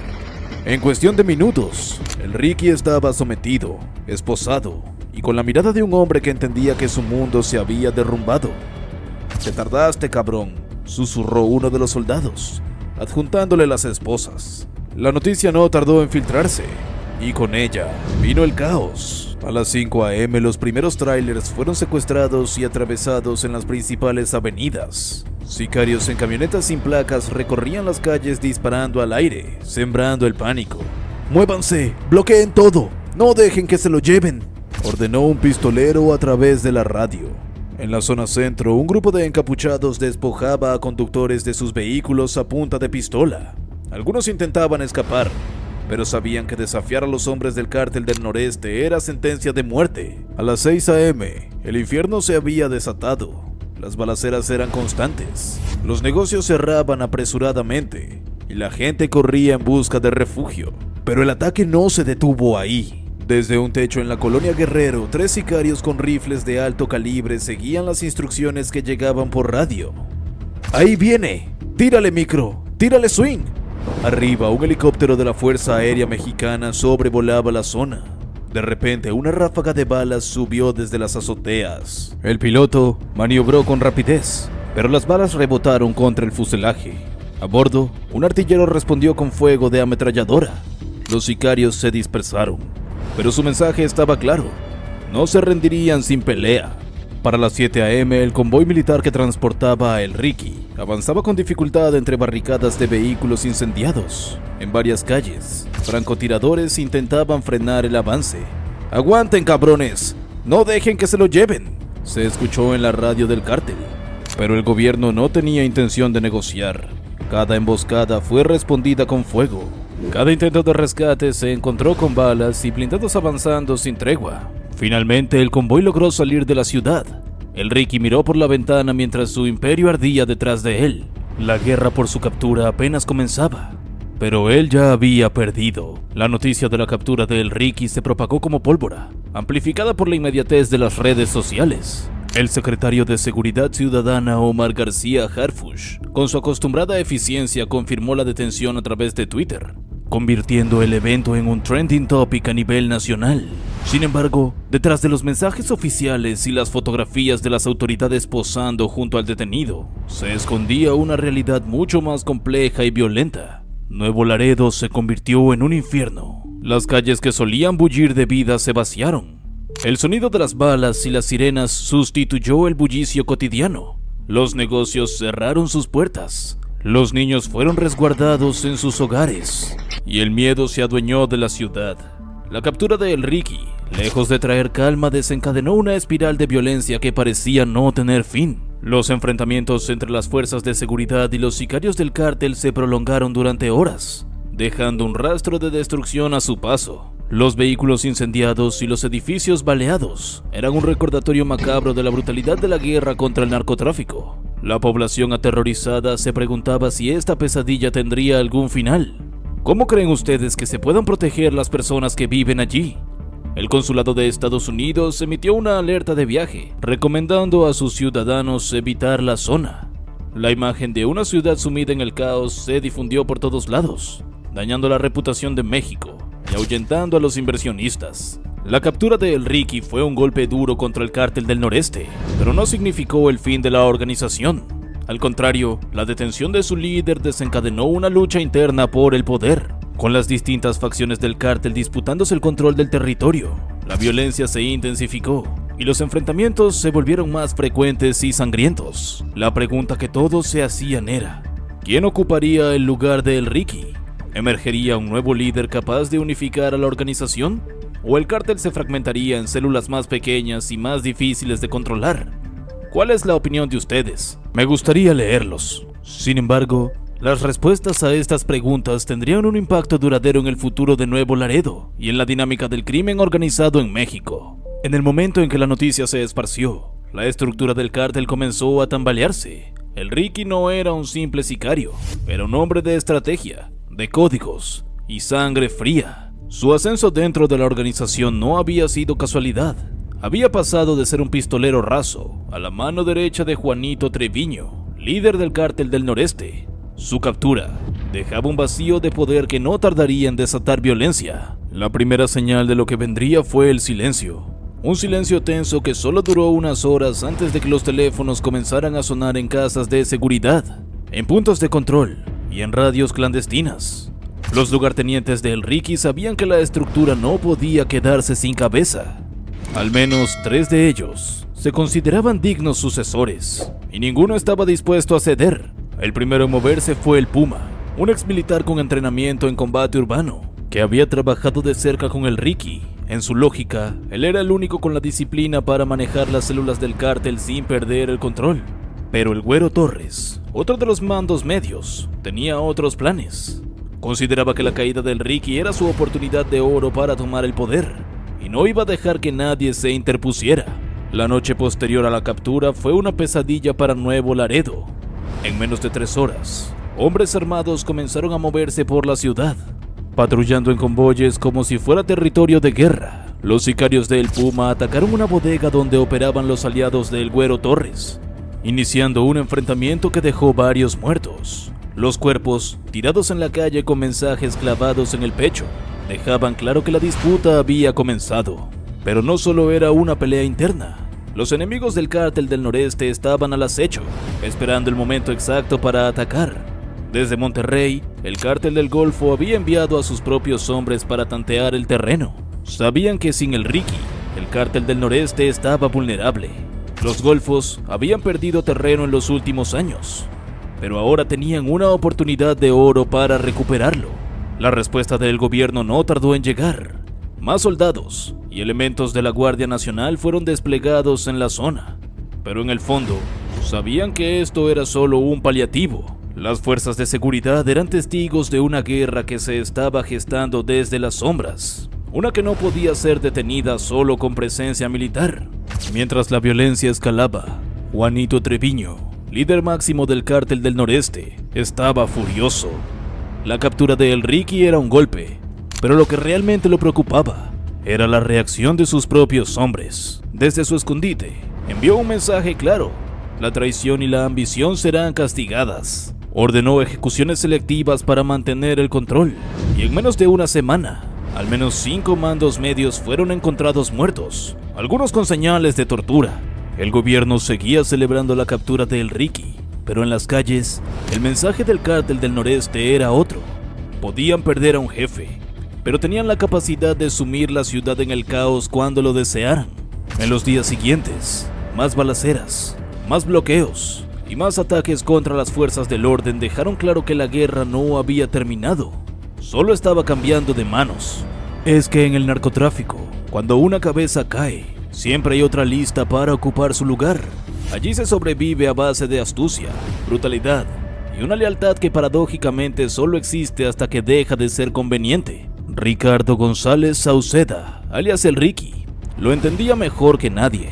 En cuestión de minutos, El Ricky estaba sometido, esposado y con la mirada de un hombre que entendía que su mundo se había derrumbado. «Te tardaste, cabrón», susurró uno de los soldados, adjuntándole las esposas. La noticia no tardó en filtrarse, y con ella vino el caos. A las 5 a.m. los primeros tráilers fueron secuestrados y atravesados en las principales avenidas. Sicarios en camionetas sin placas recorrían las calles disparando al aire, sembrando el pánico. «¡Muévanse! ¡Bloqueen todo! ¡No dejen que se lo lleven!», ordenó un pistolero a través de la radio. En la zona centro, un grupo de encapuchados despojaba a conductores de sus vehículos a punta de pistola. Algunos intentaban escapar, pero sabían que desafiar a los hombres del cártel del noreste era sentencia de muerte. A las 6 a.m., el infierno se había desatado. Las balaceras eran constantes. Los negocios cerraban apresuradamente y la gente corría en busca de refugio. Pero el ataque no se detuvo ahí. Desde un techo en la colonia Guerrero, 3 sicarios con rifles de alto calibre seguían las instrucciones que llegaban por radio. «¡Ahí viene! ¡Tírale, micro! ¡Tírale, swing!». Arriba, un helicóptero de la Fuerza Aérea Mexicana sobrevolaba la zona. De repente, una ráfaga de balas subió desde las azoteas. El piloto maniobró con rapidez, pero las balas rebotaron contra el fuselaje. A bordo, un artillero respondió con fuego de ametralladora. los sicarios se dispersaron. Pero su mensaje estaba claro: no se rendirían sin pelea. Para las 7 a.m., el convoy militar que transportaba a El Ricky avanzaba con dificultad entre barricadas de vehículos incendiados. En varias calles, francotiradores intentaban frenar el avance. «¡Aguanten, cabrones! ¡No dejen que se lo lleven!», se escuchó en la radio del cártel. Pero el gobierno no tenía intención de negociar. Cada emboscada fue respondida con fuego. Cada intento de rescate se encontró con balas y blindados avanzando sin tregua. Finalmente, el convoy logró salir de la ciudad. El Ricky miró por la ventana mientras su imperio ardía detrás de él. La guerra por su captura apenas comenzaba, pero él ya había perdido. La noticia de la captura de El Ricky se propagó como pólvora, amplificada por la inmediatez de las redes sociales. El secretario de Seguridad Ciudadana Omar García Harfuch, con su acostumbrada eficiencia, confirmó la detención a través de Twitter, convirtiendo el evento en un trending topic a nivel nacional. Sin embargo, detrás de los mensajes oficiales y las fotografías de las autoridades posando junto al detenido, se escondía una realidad mucho más compleja y violenta. Nuevo Laredo se convirtió en un infierno. Las calles que solían bullir de vida se vaciaron. El sonido de las balas y las sirenas sustituyó el bullicio cotidiano. Los negocios cerraron sus puertas. Los niños fueron resguardados en sus hogares. Y el miedo se adueñó de la ciudad. La captura de El Ricky, lejos de traer calma, desencadenó una espiral de violencia que parecía no tener fin. Los enfrentamientos entre las fuerzas de seguridad y los sicarios del cártel se prolongaron durante horas, dejando un rastro de destrucción a su paso. Los vehículos incendiados y los edificios baleados eran un recordatorio macabro de la brutalidad de la guerra contra el narcotráfico. La población aterrorizada se preguntaba si esta pesadilla tendría algún final. ¿Cómo creen ustedes que se puedan proteger las personas que viven allí? El consulado de Estados Unidos emitió una alerta de viaje, recomendando a sus ciudadanos evitar la zona. La imagen de una ciudad sumida en el caos se difundió por todos lados, dañando la reputación de México y ahuyentando a los inversionistas. La captura de El Ricky fue un golpe duro contra el cártel del noreste, pero no significó el fin de la organización. Al contrario, la detención de su líder desencadenó una lucha interna por el poder, con las distintas facciones del cártel disputándose el control del territorio. La violencia se intensificó y los enfrentamientos se volvieron más frecuentes y sangrientos. La pregunta que todos se hacían era: ¿quién ocuparía el lugar de El Ricky? ¿Emergería un nuevo líder capaz de unificar a la organización? ¿O el cártel se fragmentaría en células más pequeñas y más difíciles de controlar? ¿Cuál es la opinión de ustedes? Me gustaría leerlos. Sin embargo, las respuestas a estas preguntas tendrían un impacto duradero en el futuro de Nuevo Laredo y en la dinámica del crimen organizado en México. En el momento en que la noticia se esparció, la estructura del cártel comenzó a tambalearse. El Ricky no era un simple sicario, era un hombre de estrategia, de códigos y sangre fría. Su ascenso dentro de la organización no había sido casualidad. Había pasado de ser un pistolero raso a la mano derecha de Juanito Treviño, líder del cártel del noreste. Su captura dejaba un vacío de poder que no tardaría en desatar violencia. La primera señal de lo que vendría fue el silencio. Un silencio tenso que solo duró unas horas antes de que los teléfonos comenzaran a sonar en casas de seguridad, en puntos de control y en radios clandestinas. Los lugartenientes de El Ricky sabían que la estructura no podía quedarse sin cabeza. Al menos 3 de ellos se consideraban dignos sucesores, y ninguno estaba dispuesto a ceder. El primero en moverse fue el Puma, un exmilitar con entrenamiento en combate urbano, que había trabajado de cerca con El Ricky. En su lógica, él era el único con la disciplina para manejar las células del cártel sin perder el control. Pero el Güero Torres, otro de los mandos medios, tenía otros planes. Consideraba que la caída del Ricky era su oportunidad de oro para tomar el poder, y no iba a dejar que nadie se interpusiera. La noche posterior a la captura fue una pesadilla para Nuevo Laredo. En menos de 3 horas, hombres armados comenzaron a moverse por la ciudad, patrullando en convoyes como si fuera territorio de guerra. Los sicarios de El Puma atacaron una bodega donde operaban los aliados del Güero Torres, iniciando un enfrentamiento que dejó varios muertos. Los cuerpos, tirados en la calle con mensajes clavados en el pecho, dejaban claro que la disputa había comenzado. Pero no solo era una pelea interna. Los enemigos del cártel del noreste estaban al acecho, esperando el momento exacto para atacar. Desde Monterrey, el Cártel del Golfo había enviado a sus propios hombres para tantear el terreno. Sabían que sin el Ricky, el Cártel del Noreste estaba vulnerable. Los Golfos habían perdido terreno en los últimos años, pero ahora tenían una oportunidad de oro para recuperarlo. La respuesta del gobierno no tardó en llegar. Más soldados y elementos de la Guardia Nacional fueron desplegados en la zona, pero en el fondo, sabían que esto era solo un paliativo. Las fuerzas de seguridad eran testigos de una guerra que se estaba gestando desde las sombras, una que no podía ser detenida solo con presencia militar. Mientras la violencia escalaba, Juanito Treviño, líder máximo del Cártel del Noreste, estaba furioso. La captura de El Ricky era un golpe, pero lo que realmente lo preocupaba era la reacción de sus propios hombres. Desde su escondite, envió un mensaje claro: la traición y la ambición serán castigadas. Ordenó ejecuciones selectivas para mantener el control, y en menos de una semana, al menos 5 mandos medios fueron encontrados muertos, algunos con señales de tortura. El gobierno seguía celebrando la captura de El Ricky, pero en las calles, el mensaje del Cártel del Noreste era otro. Podían perder a un jefe, pero tenían la capacidad de sumir la ciudad en el caos cuando lo desearan. En los días siguientes, más balaceras, más bloqueos y más ataques contra las fuerzas del orden dejaron claro que la guerra no había terminado, solo estaba cambiando de manos. Es que en el narcotráfico, cuando una cabeza cae, siempre hay otra lista para ocupar su lugar. Allí se sobrevive a base de astucia, brutalidad y una lealtad que paradójicamente solo existe hasta que deja de ser conveniente. Ricardo González Sauceda, alias El Ricky, lo entendía mejor que nadie.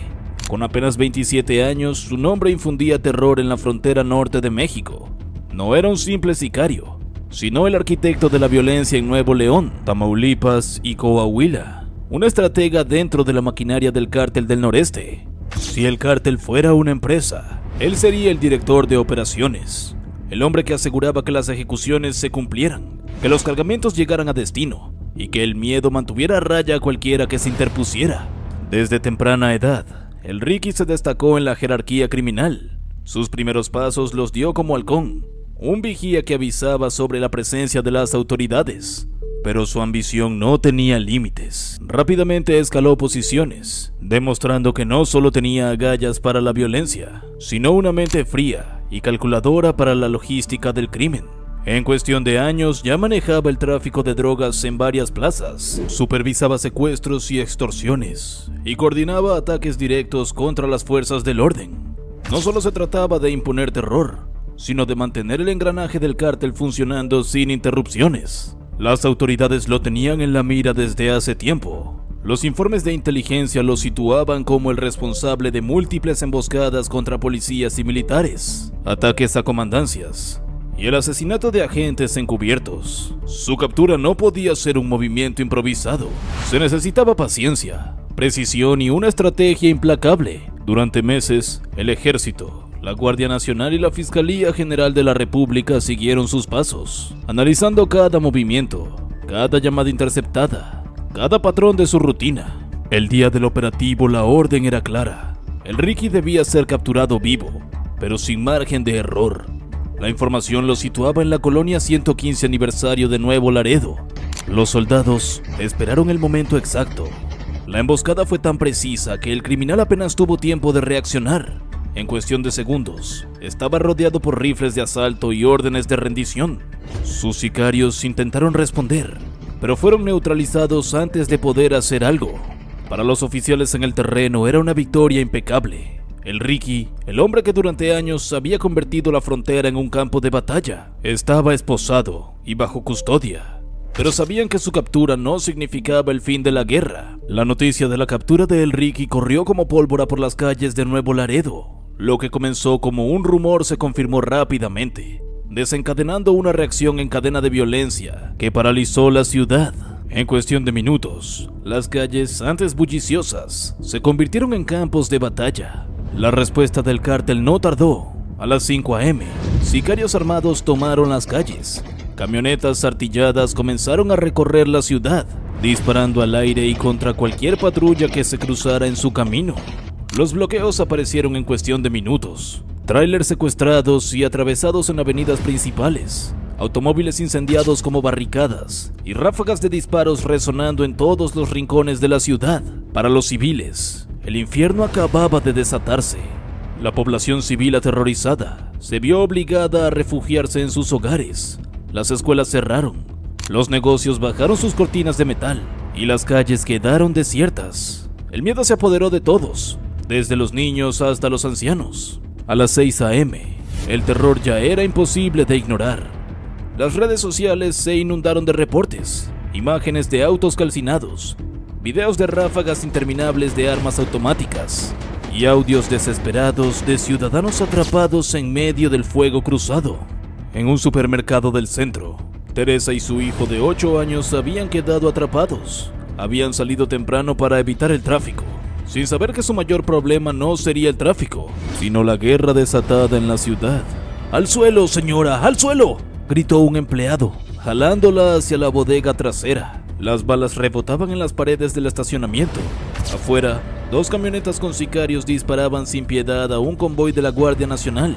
Con apenas 27 años, su nombre infundía terror en la frontera norte de México. No era un simple sicario, sino el arquitecto de la violencia en Nuevo León, Tamaulipas y Coahuila. Un estratega dentro de la maquinaria del Cártel del Noreste. Si el cártel fuera una empresa, él sería el director de operaciones, el hombre que aseguraba que las ejecuciones se cumplieran, que los cargamentos llegaran a destino y que el miedo mantuviera a raya a cualquiera que se interpusiera. Desde temprana edad, El Ricky se destacó en la jerarquía criminal. Sus primeros pasos los dio como halcón, un vigía que avisaba sobre la presencia de las autoridades. Pero su ambición no tenía límites. Rápidamente escaló posiciones, demostrando que no solo tenía agallas para la violencia, sino una mente fría y calculadora para la logística del crimen. En cuestión de años ya manejaba el tráfico de drogas en varias plazas, supervisaba secuestros y extorsiones, y coordinaba ataques directos contra las fuerzas del orden. No solo se trataba de imponer terror, sino de mantener el engranaje del cártel funcionando sin interrupciones. Las autoridades lo tenían en la mira desde hace tiempo. Los informes de inteligencia lo situaban como el responsable de múltiples emboscadas contra policías y militares, ataques a comandancias y el asesinato de agentes encubiertos. Su captura no podía ser un movimiento improvisado. Se necesitaba paciencia, precisión y una estrategia implacable. Durante meses, el ejército, la Guardia Nacional y la Fiscalía General de la República siguieron sus pasos, analizando cada movimiento, cada llamada interceptada, cada patrón de su rutina. El día del operativo la orden era clara. El Ricky debía ser capturado vivo, pero sin margen de error. La información lo situaba en la colonia 115 aniversario de Nuevo Laredo. Los soldados esperaron el momento exacto. La emboscada fue tan precisa que el criminal apenas tuvo tiempo de reaccionar. En cuestión de segundos, estaba rodeado por rifles de asalto y órdenes de rendición. Sus sicarios intentaron responder, pero fueron neutralizados antes de poder hacer algo. Para los oficiales en el terreno era una victoria impecable. El Ricky, el hombre que durante años había convertido la frontera en un campo de batalla, estaba esposado y bajo custodia. Pero sabían que su captura no significaba el fin de la guerra. La noticia de la captura de El Ricky corrió como pólvora por las calles de Nuevo Laredo. Lo que comenzó como un rumor se confirmó rápidamente, desencadenando una reacción en cadena de violencia que paralizó la ciudad. En cuestión de minutos, las calles, antes bulliciosas, se convirtieron en campos de batalla. La respuesta del cártel no tardó. A las 5 a.m., sicarios armados tomaron las calles. Camionetas artilladas comenzaron a recorrer la ciudad, disparando al aire y contra cualquier patrulla que se cruzara en su camino. Los bloqueos aparecieron en cuestión de minutos. Tráilers secuestrados y atravesados en avenidas principales, automóviles incendiados como barricadas y ráfagas de disparos resonando en todos los rincones de la ciudad. Para los civiles, el infierno acababa de desatarse. La población civil aterrorizada se vio obligada a refugiarse en sus hogares. Las escuelas cerraron, los negocios bajaron sus cortinas de metal y las calles quedaron desiertas. El miedo se apoderó de todos, desde los niños hasta los ancianos. A las 6 a.m., el terror ya era imposible de ignorar. Las redes sociales se inundaron de reportes, imágenes de autos calcinados, videos de ráfagas interminables de armas automáticas y audios desesperados de ciudadanos atrapados en medio del fuego cruzado. En un supermercado del centro, Teresa y su hijo de 8 años habían quedado atrapados. Habían salido temprano para evitar el tráfico, sin saber que su mayor problema no sería el tráfico, sino la guerra desatada en la ciudad. ¡Al suelo, señora! ¡Al suelo!, gritó un empleado, jalándola hacia la bodega trasera. Las balas rebotaban en las paredes del estacionamiento. Afuera, 2 camionetas con sicarios disparaban sin piedad a un convoy de la Guardia Nacional.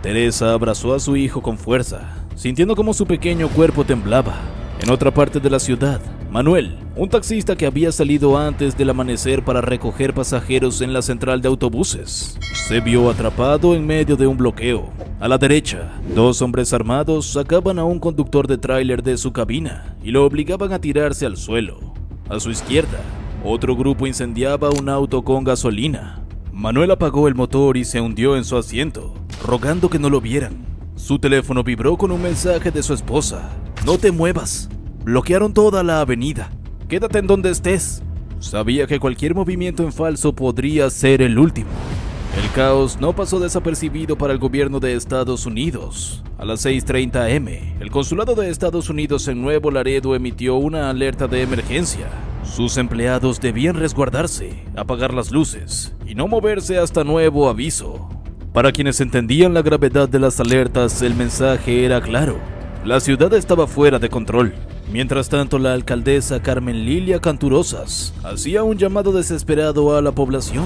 Teresa abrazó a su hijo con fuerza, sintiendo como su pequeño cuerpo temblaba. En otra parte de la ciudad, Manuel, un taxista que había salido antes del amanecer para recoger pasajeros en la central de autobuses, se vio atrapado en medio de un bloqueo. A la derecha, 2 hombres armados sacaban a un conductor de tráiler de su cabina y lo obligaban a tirarse al suelo. A su izquierda, otro grupo incendiaba un auto con gasolina. Manuel apagó el motor y se hundió en su asiento, rogando que no lo vieran. Su teléfono vibró con un mensaje de su esposa. «No te muevas. Bloquearon toda la avenida. Quédate en donde estés». Sabía que cualquier movimiento en falso podría ser el último. El caos no pasó desapercibido para el gobierno de Estados Unidos. A las 6:30 am, el consulado de Estados Unidos en Nuevo Laredo emitió una alerta de emergencia. Sus empleados debían resguardarse, apagar las luces y no moverse hasta nuevo aviso. Para quienes entendían la gravedad de las alertas, el mensaje era claro. La ciudad estaba fuera de control. Mientras tanto, la alcaldesa Carmen Lilia Canturosas hacía un llamado desesperado a la población.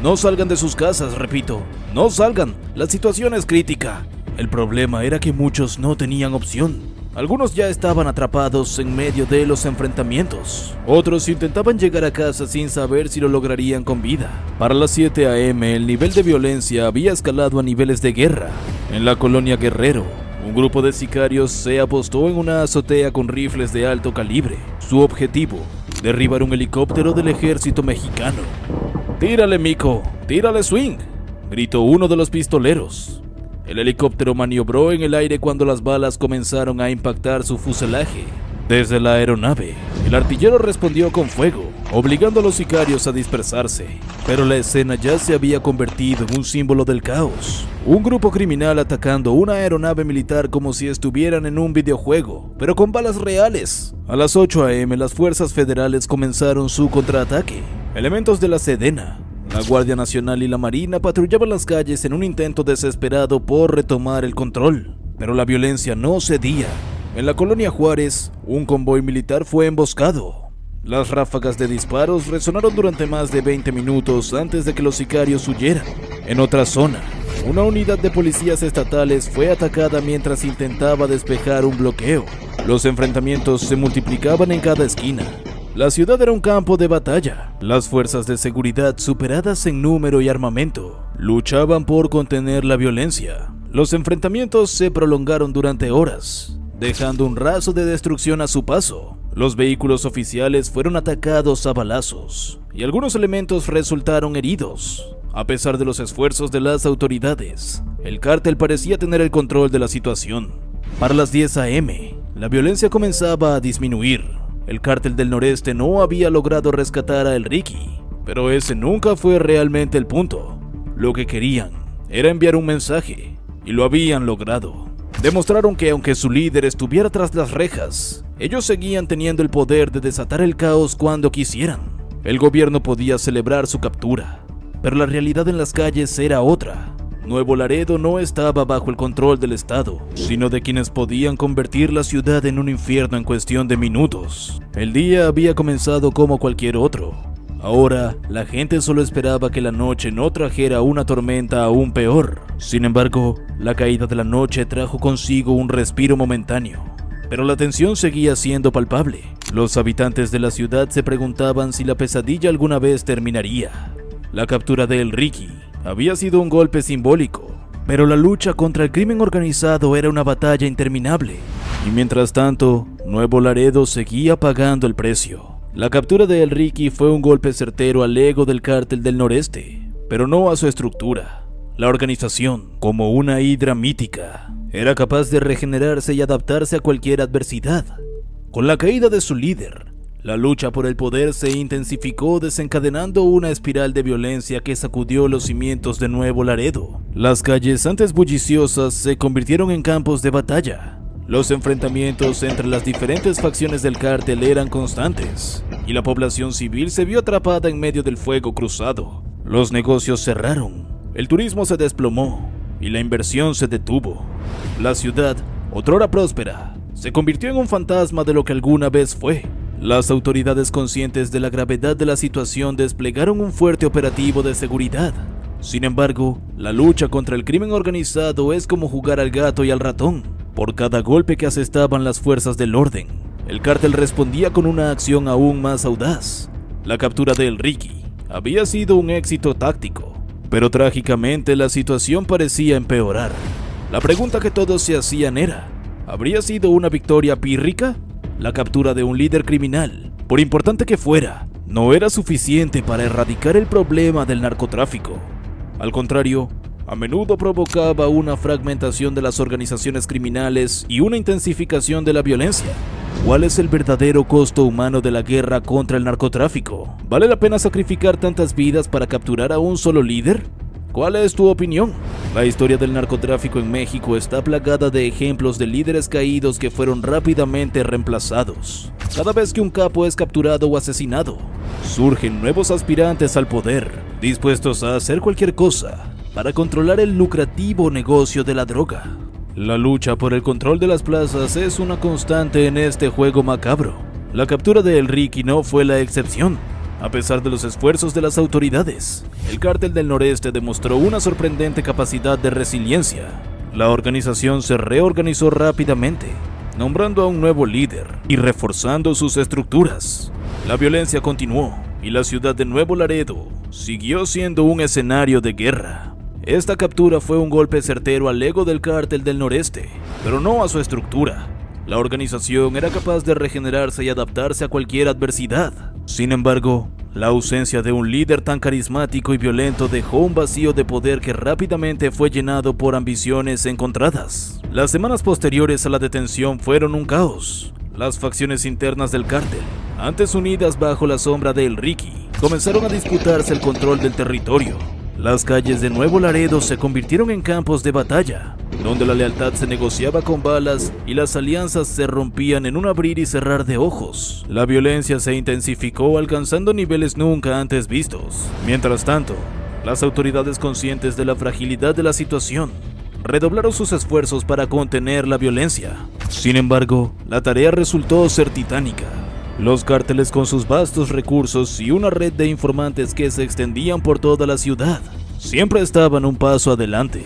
No salgan de sus casas, repito, no salgan, la situación es crítica. El problema era que muchos no tenían opción. Algunos ya estaban atrapados en medio de los enfrentamientos. Otros intentaban llegar a casa sin saber si lo lograrían con vida. Para las 7 a.m. el nivel de violencia había escalado a niveles de guerra. En la colonia Guerrero, un grupo de sicarios se apostó en una azotea con rifles de alto calibre. Su objetivo, derribar un helicóptero del ejército mexicano. «¡Tírale, mico! ¡Tírale, swing!», gritó uno de los pistoleros. El helicóptero maniobró en el aire cuando las balas comenzaron a impactar su fuselaje. Desde la aeronave, el artillero respondió con fuego, obligando a los sicarios a dispersarse. Pero la escena ya se había convertido en un símbolo del caos. Un grupo criminal atacando una aeronave militar como si estuvieran en un videojuego, pero con balas reales. A las 8 a.m. las fuerzas federales comenzaron su contraataque. Elementos de la Sedena, la Guardia Nacional y la Marina patrullaban las calles en un intento desesperado por retomar el control, pero la violencia no cedía. En la colonia Juárez, un convoy militar fue emboscado. Las ráfagas de disparos resonaron durante más de 20 minutos antes de que los sicarios huyeran. En otra zona, una unidad de policías estatales fue atacada mientras intentaba despejar un bloqueo. Los enfrentamientos se multiplicaban en cada esquina. La ciudad era un campo de batalla. Las fuerzas de seguridad, superadas en número y armamento, luchaban por contener la violencia. Los enfrentamientos se prolongaron durante horas, dejando un rastro de destrucción a su paso. Los vehículos oficiales fueron atacados a balazos, y algunos elementos resultaron heridos. A pesar de los esfuerzos de las autoridades, el cártel parecía tener el control de la situación. Para las 10 a.m., la violencia comenzaba a disminuir. El cártel del noreste no había logrado rescatar a El Ricky, pero ese nunca fue realmente el punto. Lo que querían era enviar un mensaje, y lo habían logrado. Demostraron que aunque su líder estuviera tras las rejas, ellos seguían teniendo el poder de desatar el caos cuando quisieran. El gobierno podía celebrar su captura, pero la realidad en las calles era otra. Nuevo Laredo no estaba bajo el control del Estado, sino de quienes podían convertir la ciudad en un infierno en cuestión de minutos. El día había comenzado como cualquier otro. Ahora, la gente solo esperaba que la noche no trajera una tormenta aún peor. Sin embargo, la caída de la noche trajo consigo un respiro momentáneo. Pero la tensión seguía siendo palpable. Los habitantes de la ciudad se preguntaban si la pesadilla alguna vez terminaría. La captura de El Ricky había sido un golpe simbólico, pero la lucha contra el crimen organizado era una batalla interminable. Y mientras tanto, Nuevo Laredo seguía pagando el precio. La captura de El Ricky fue un golpe certero al ego del Cártel del Noreste, pero no a su estructura. La organización, como una hidra mítica, era capaz de regenerarse y adaptarse a cualquier adversidad. Con la caída de su líder, la lucha por el poder se intensificó, desencadenando una espiral de violencia que sacudió los cimientos de Nuevo Laredo. Las calles antes bulliciosas se convirtieron en campos de batalla. Los enfrentamientos entre las diferentes facciones del cártel eran constantes, y la población civil se vio atrapada en medio del fuego cruzado. Los negocios cerraron, el turismo se desplomó, y la inversión se detuvo. La ciudad, otrora próspera, se convirtió en un fantasma de lo que alguna vez fue. Las autoridades, conscientes de la gravedad de la situación, desplegaron un fuerte operativo de seguridad. Sin embargo, la lucha contra el crimen organizado es como jugar al gato y al ratón. Por cada golpe que asestaban las fuerzas del orden, el cártel respondía con una acción aún más audaz. La captura de El Ricky había sido un éxito táctico, pero trágicamente la situación parecía empeorar. La pregunta que todos se hacían era: ¿habría sido una victoria pírrica? La captura de un líder criminal, por importante que fuera, no era suficiente para erradicar el problema del narcotráfico. Al contrario, a menudo provocaba una fragmentación de las organizaciones criminales y una intensificación de la violencia. ¿Cuál es el verdadero costo humano de la guerra contra el narcotráfico? ¿Vale la pena sacrificar tantas vidas para capturar a un solo líder? ¿Cuál es tu opinión? La historia del narcotráfico en México está plagada de ejemplos de líderes caídos que fueron rápidamente reemplazados. Cada vez que un capo es capturado o asesinado, surgen nuevos aspirantes al poder, dispuestos a hacer cualquier cosa para controlar el lucrativo negocio de la droga. La lucha por el control de las plazas es una constante en este juego macabro. La captura de El Ricky no fue la excepción. A pesar de los esfuerzos de las autoridades, el Cártel del Noreste demostró una sorprendente capacidad de resiliencia. La organización se reorganizó rápidamente, nombrando a un nuevo líder y reforzando sus estructuras. La violencia continuó y la ciudad de Nuevo Laredo siguió siendo un escenario de guerra. Esta captura fue un golpe certero al ego del Cártel del Noreste, pero no a su estructura. La organización era capaz de regenerarse y adaptarse a cualquier adversidad. Sin embargo, la ausencia de un líder tan carismático y violento dejó un vacío de poder que rápidamente fue llenado por ambiciones encontradas. Las semanas posteriores a la detención fueron un caos. Las facciones internas del cártel, antes unidas bajo la sombra de El Ricky, comenzaron a disputarse el control del territorio. Las calles de Nuevo Laredo se convirtieron en campos de batalla, donde la lealtad se negociaba con balas y las alianzas se rompían en un abrir y cerrar de ojos. La violencia se intensificó, alcanzando niveles nunca antes vistos. Mientras tanto, las autoridades, conscientes de la fragilidad de la situación, redoblaron sus esfuerzos para contener la violencia. Sin embargo, la tarea resultó ser titánica. Los cárteles, con sus vastos recursos y una red de informantes que se extendían por toda la ciudad, siempre estaban un paso adelante.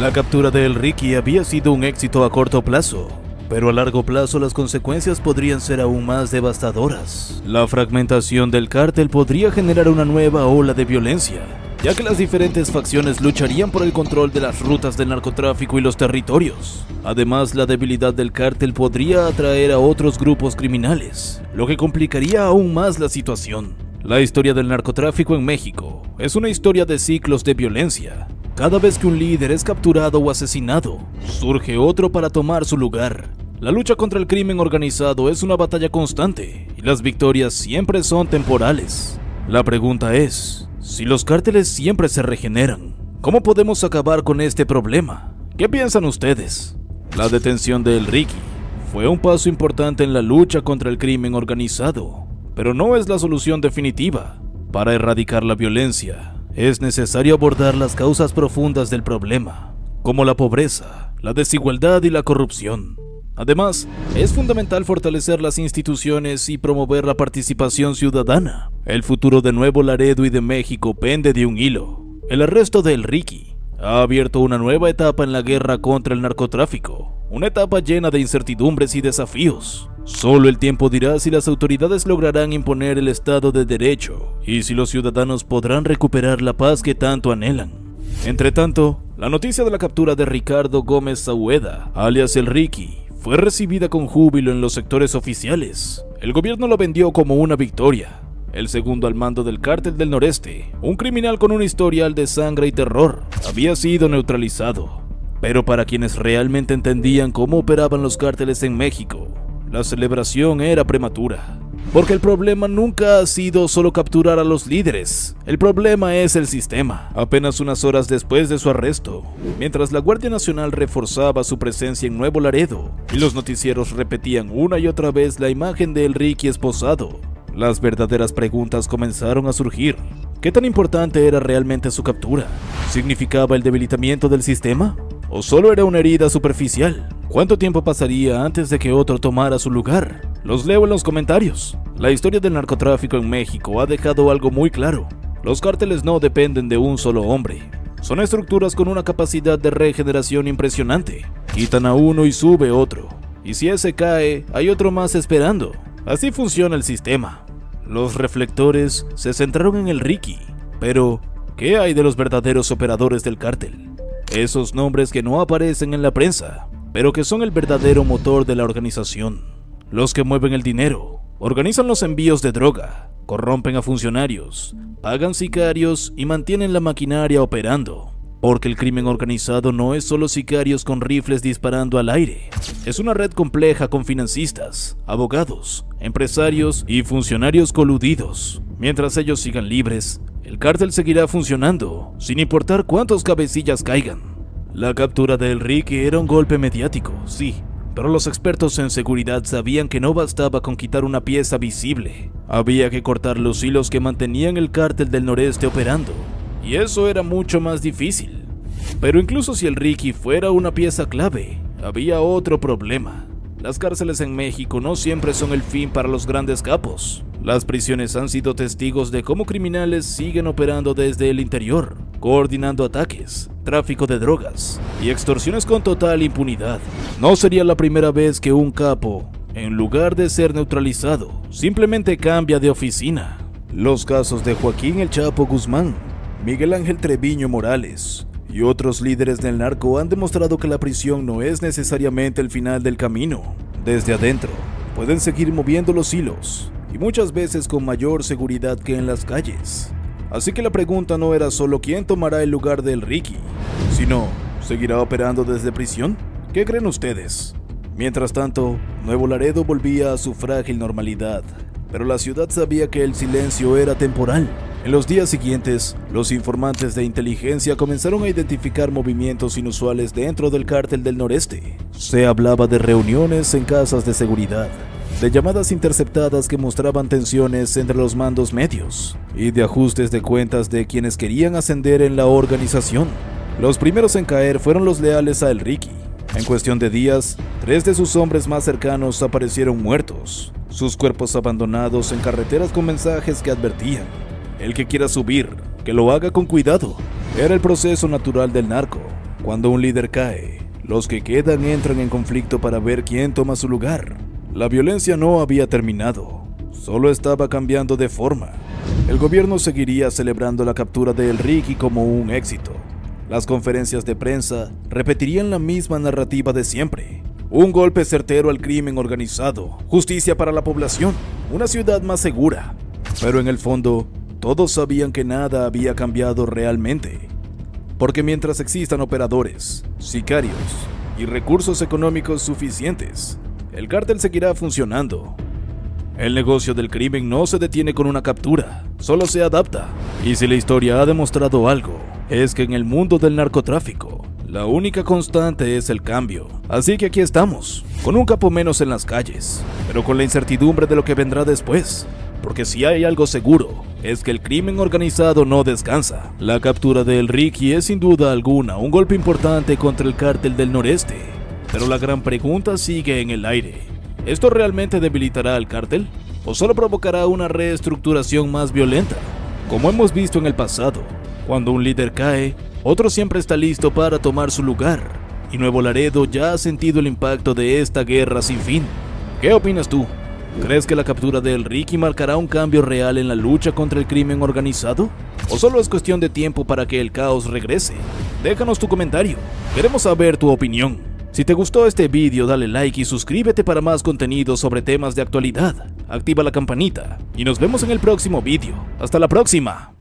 La captura de El Ricky había sido un éxito a corto plazo, pero a largo plazo las consecuencias podrían ser aún más devastadoras. La fragmentación del cártel podría generar una nueva ola de violencia, ya que las diferentes facciones lucharían por el control de las rutas del narcotráfico y los territorios. Además, la debilidad del cártel podría atraer a otros grupos criminales, lo que complicaría aún más la situación. La historia del narcotráfico en México es una historia de ciclos de violencia. Cada vez que un líder es capturado o asesinado, surge otro para tomar su lugar. La lucha contra el crimen organizado es una batalla constante, y las victorias siempre son temporales. La pregunta es: si los cárteles siempre se regeneran, ¿cómo podemos acabar con este problema? ¿Qué piensan ustedes? La detención de El Ricky fue un paso importante en la lucha contra el crimen organizado, pero no es la solución definitiva. Para erradicar la violencia, es necesario abordar las causas profundas del problema, como la pobreza, la desigualdad y la corrupción. Además, es fundamental fortalecer las instituciones y promover la participación ciudadana. El futuro de Nuevo Laredo y de México pende de un hilo. El arresto de El Ricky ha abierto una nueva etapa en la guerra contra el narcotráfico, una etapa llena de incertidumbres y desafíos. Solo el tiempo dirá si las autoridades lograrán imponer el Estado de Derecho y si los ciudadanos podrán recuperar la paz que tanto anhelan. Entretanto, la noticia de la captura de Ricardo Gómez Saueda, alias El Ricky, fue recibida con júbilo en los sectores oficiales. El gobierno lo vendió como una victoria. El segundo al mando del Cártel del Noreste, un criminal con un historial de sangre y terror, había sido neutralizado. Pero para quienes realmente entendían cómo operaban los cárteles en México, la celebración era prematura. Porque el problema nunca ha sido solo capturar a los líderes. El problema es el sistema. Apenas unas horas después de su arresto, mientras la Guardia Nacional reforzaba su presencia en Nuevo Laredo y los noticieros repetían una y otra vez la imagen de El Ricky esposado, las verdaderas preguntas comenzaron a surgir. ¿Qué tan importante era realmente su captura? ¿Significaba el debilitamiento del sistema? ¿O solo era una herida superficial? ¿Cuánto tiempo pasaría antes de que otro tomara su lugar? Los leo en los comentarios. La historia del narcotráfico en México ha dejado algo muy claro. Los cárteles no dependen de un solo hombre. Son estructuras con una capacidad de regeneración impresionante. Quitan a uno y sube otro. Y si ese cae, hay otro más esperando. Así funciona el sistema. Los reflectores se centraron en El Ricky. Pero, ¿qué hay de los verdaderos operadores del cártel? Esos nombres que no aparecen en la prensa, pero que son el verdadero motor de la organización. Los que mueven el dinero, organizan los envíos de droga, corrompen a funcionarios, pagan sicarios y mantienen la maquinaria operando. Porque el crimen organizado no es solo sicarios con rifles disparando al aire. Es una red compleja con financistas, abogados, empresarios y funcionarios coludidos. Mientras ellos sigan libres, el cártel seguirá funcionando, sin importar cuántos cabecillas caigan. La captura de El Ricky era un golpe mediático, sí, pero los expertos en seguridad sabían que no bastaba con quitar una pieza visible. Había que cortar los hilos que mantenían el Cártel del Noreste operando, y eso era mucho más difícil. Pero incluso si El Ricky fuera una pieza clave, había otro problema. Las cárceles en México no siempre son el fin para los grandes capos. Las prisiones han sido testigos de cómo criminales siguen operando desde el interior, coordinando ataques, tráfico de drogas y extorsiones con total impunidad. No sería la primera vez que un capo, en lugar de ser neutralizado, simplemente cambia de oficina. Los casos de Joaquín El Chapo Guzmán, Miguel Ángel Treviño Morales y otros líderes del narco han demostrado que la prisión no es necesariamente el final del camino. Desde adentro, pueden seguir moviendo los hilos, y muchas veces con mayor seguridad que en las calles. Así que la pregunta no era solo quién tomará el lugar de El Ricky, sino, ¿seguirá operando desde prisión? ¿Qué creen ustedes? Mientras tanto, Nuevo Laredo volvía a su frágil normalidad, pero la ciudad sabía que el silencio era temporal. En los días siguientes, los informantes de inteligencia comenzaron a identificar movimientos inusuales dentro del Cártel del Noreste. Se hablaba de reuniones en casas de seguridad, de llamadas interceptadas que mostraban tensiones entre los mandos medios y de ajustes de cuentas de quienes querían ascender en la organización. Los primeros en caer fueron los leales a El Ricky. En cuestión de días, 3 de sus hombres más cercanos aparecieron muertos, sus cuerpos abandonados en carreteras con mensajes que advertían: el que quiera subir, que lo haga con cuidado. Era el proceso natural del narco. Cuando un líder cae, los que quedan entran en conflicto para ver quién toma su lugar. La violencia no había terminado, solo estaba cambiando de forma. El gobierno seguiría celebrando la captura de El Ricky como un éxito. Las conferencias de prensa repetirían la misma narrativa de siempre: un golpe certero al crimen organizado, justicia para la población, una ciudad más segura. Pero en el fondo, todos sabían que nada había cambiado realmente. Porque mientras existan operadores, sicarios y recursos económicos suficientes, el cártel seguirá funcionando. El negocio del crimen no se detiene con una captura, solo se adapta. Y si la historia ha demostrado algo, es que en el mundo del narcotráfico, la única constante es el cambio. Así que aquí estamos, con un capo menos en las calles, pero con la incertidumbre de lo que vendrá después. Porque si hay algo seguro, es que el crimen organizado no descansa. La captura de El Ricky es sin duda alguna un golpe importante contra el Cártel del Noreste. Pero la gran pregunta sigue en el aire. ¿Esto realmente debilitará al cártel? ¿O solo provocará una reestructuración más violenta? Como hemos visto en el pasado, cuando un líder cae, otro siempre está listo para tomar su lugar. Y Nuevo Laredo ya ha sentido el impacto de esta guerra sin fin. ¿Qué opinas tú? ¿Crees que la captura de El Ricky marcará un cambio real en la lucha contra el crimen organizado? ¿O solo es cuestión de tiempo para que el caos regrese? Déjanos tu comentario, queremos saber tu opinión. Si te gustó este vídeo, dale like y suscríbete para más contenido sobre temas de actualidad. Activa la campanita y nos vemos en el próximo vídeo. ¡Hasta la próxima!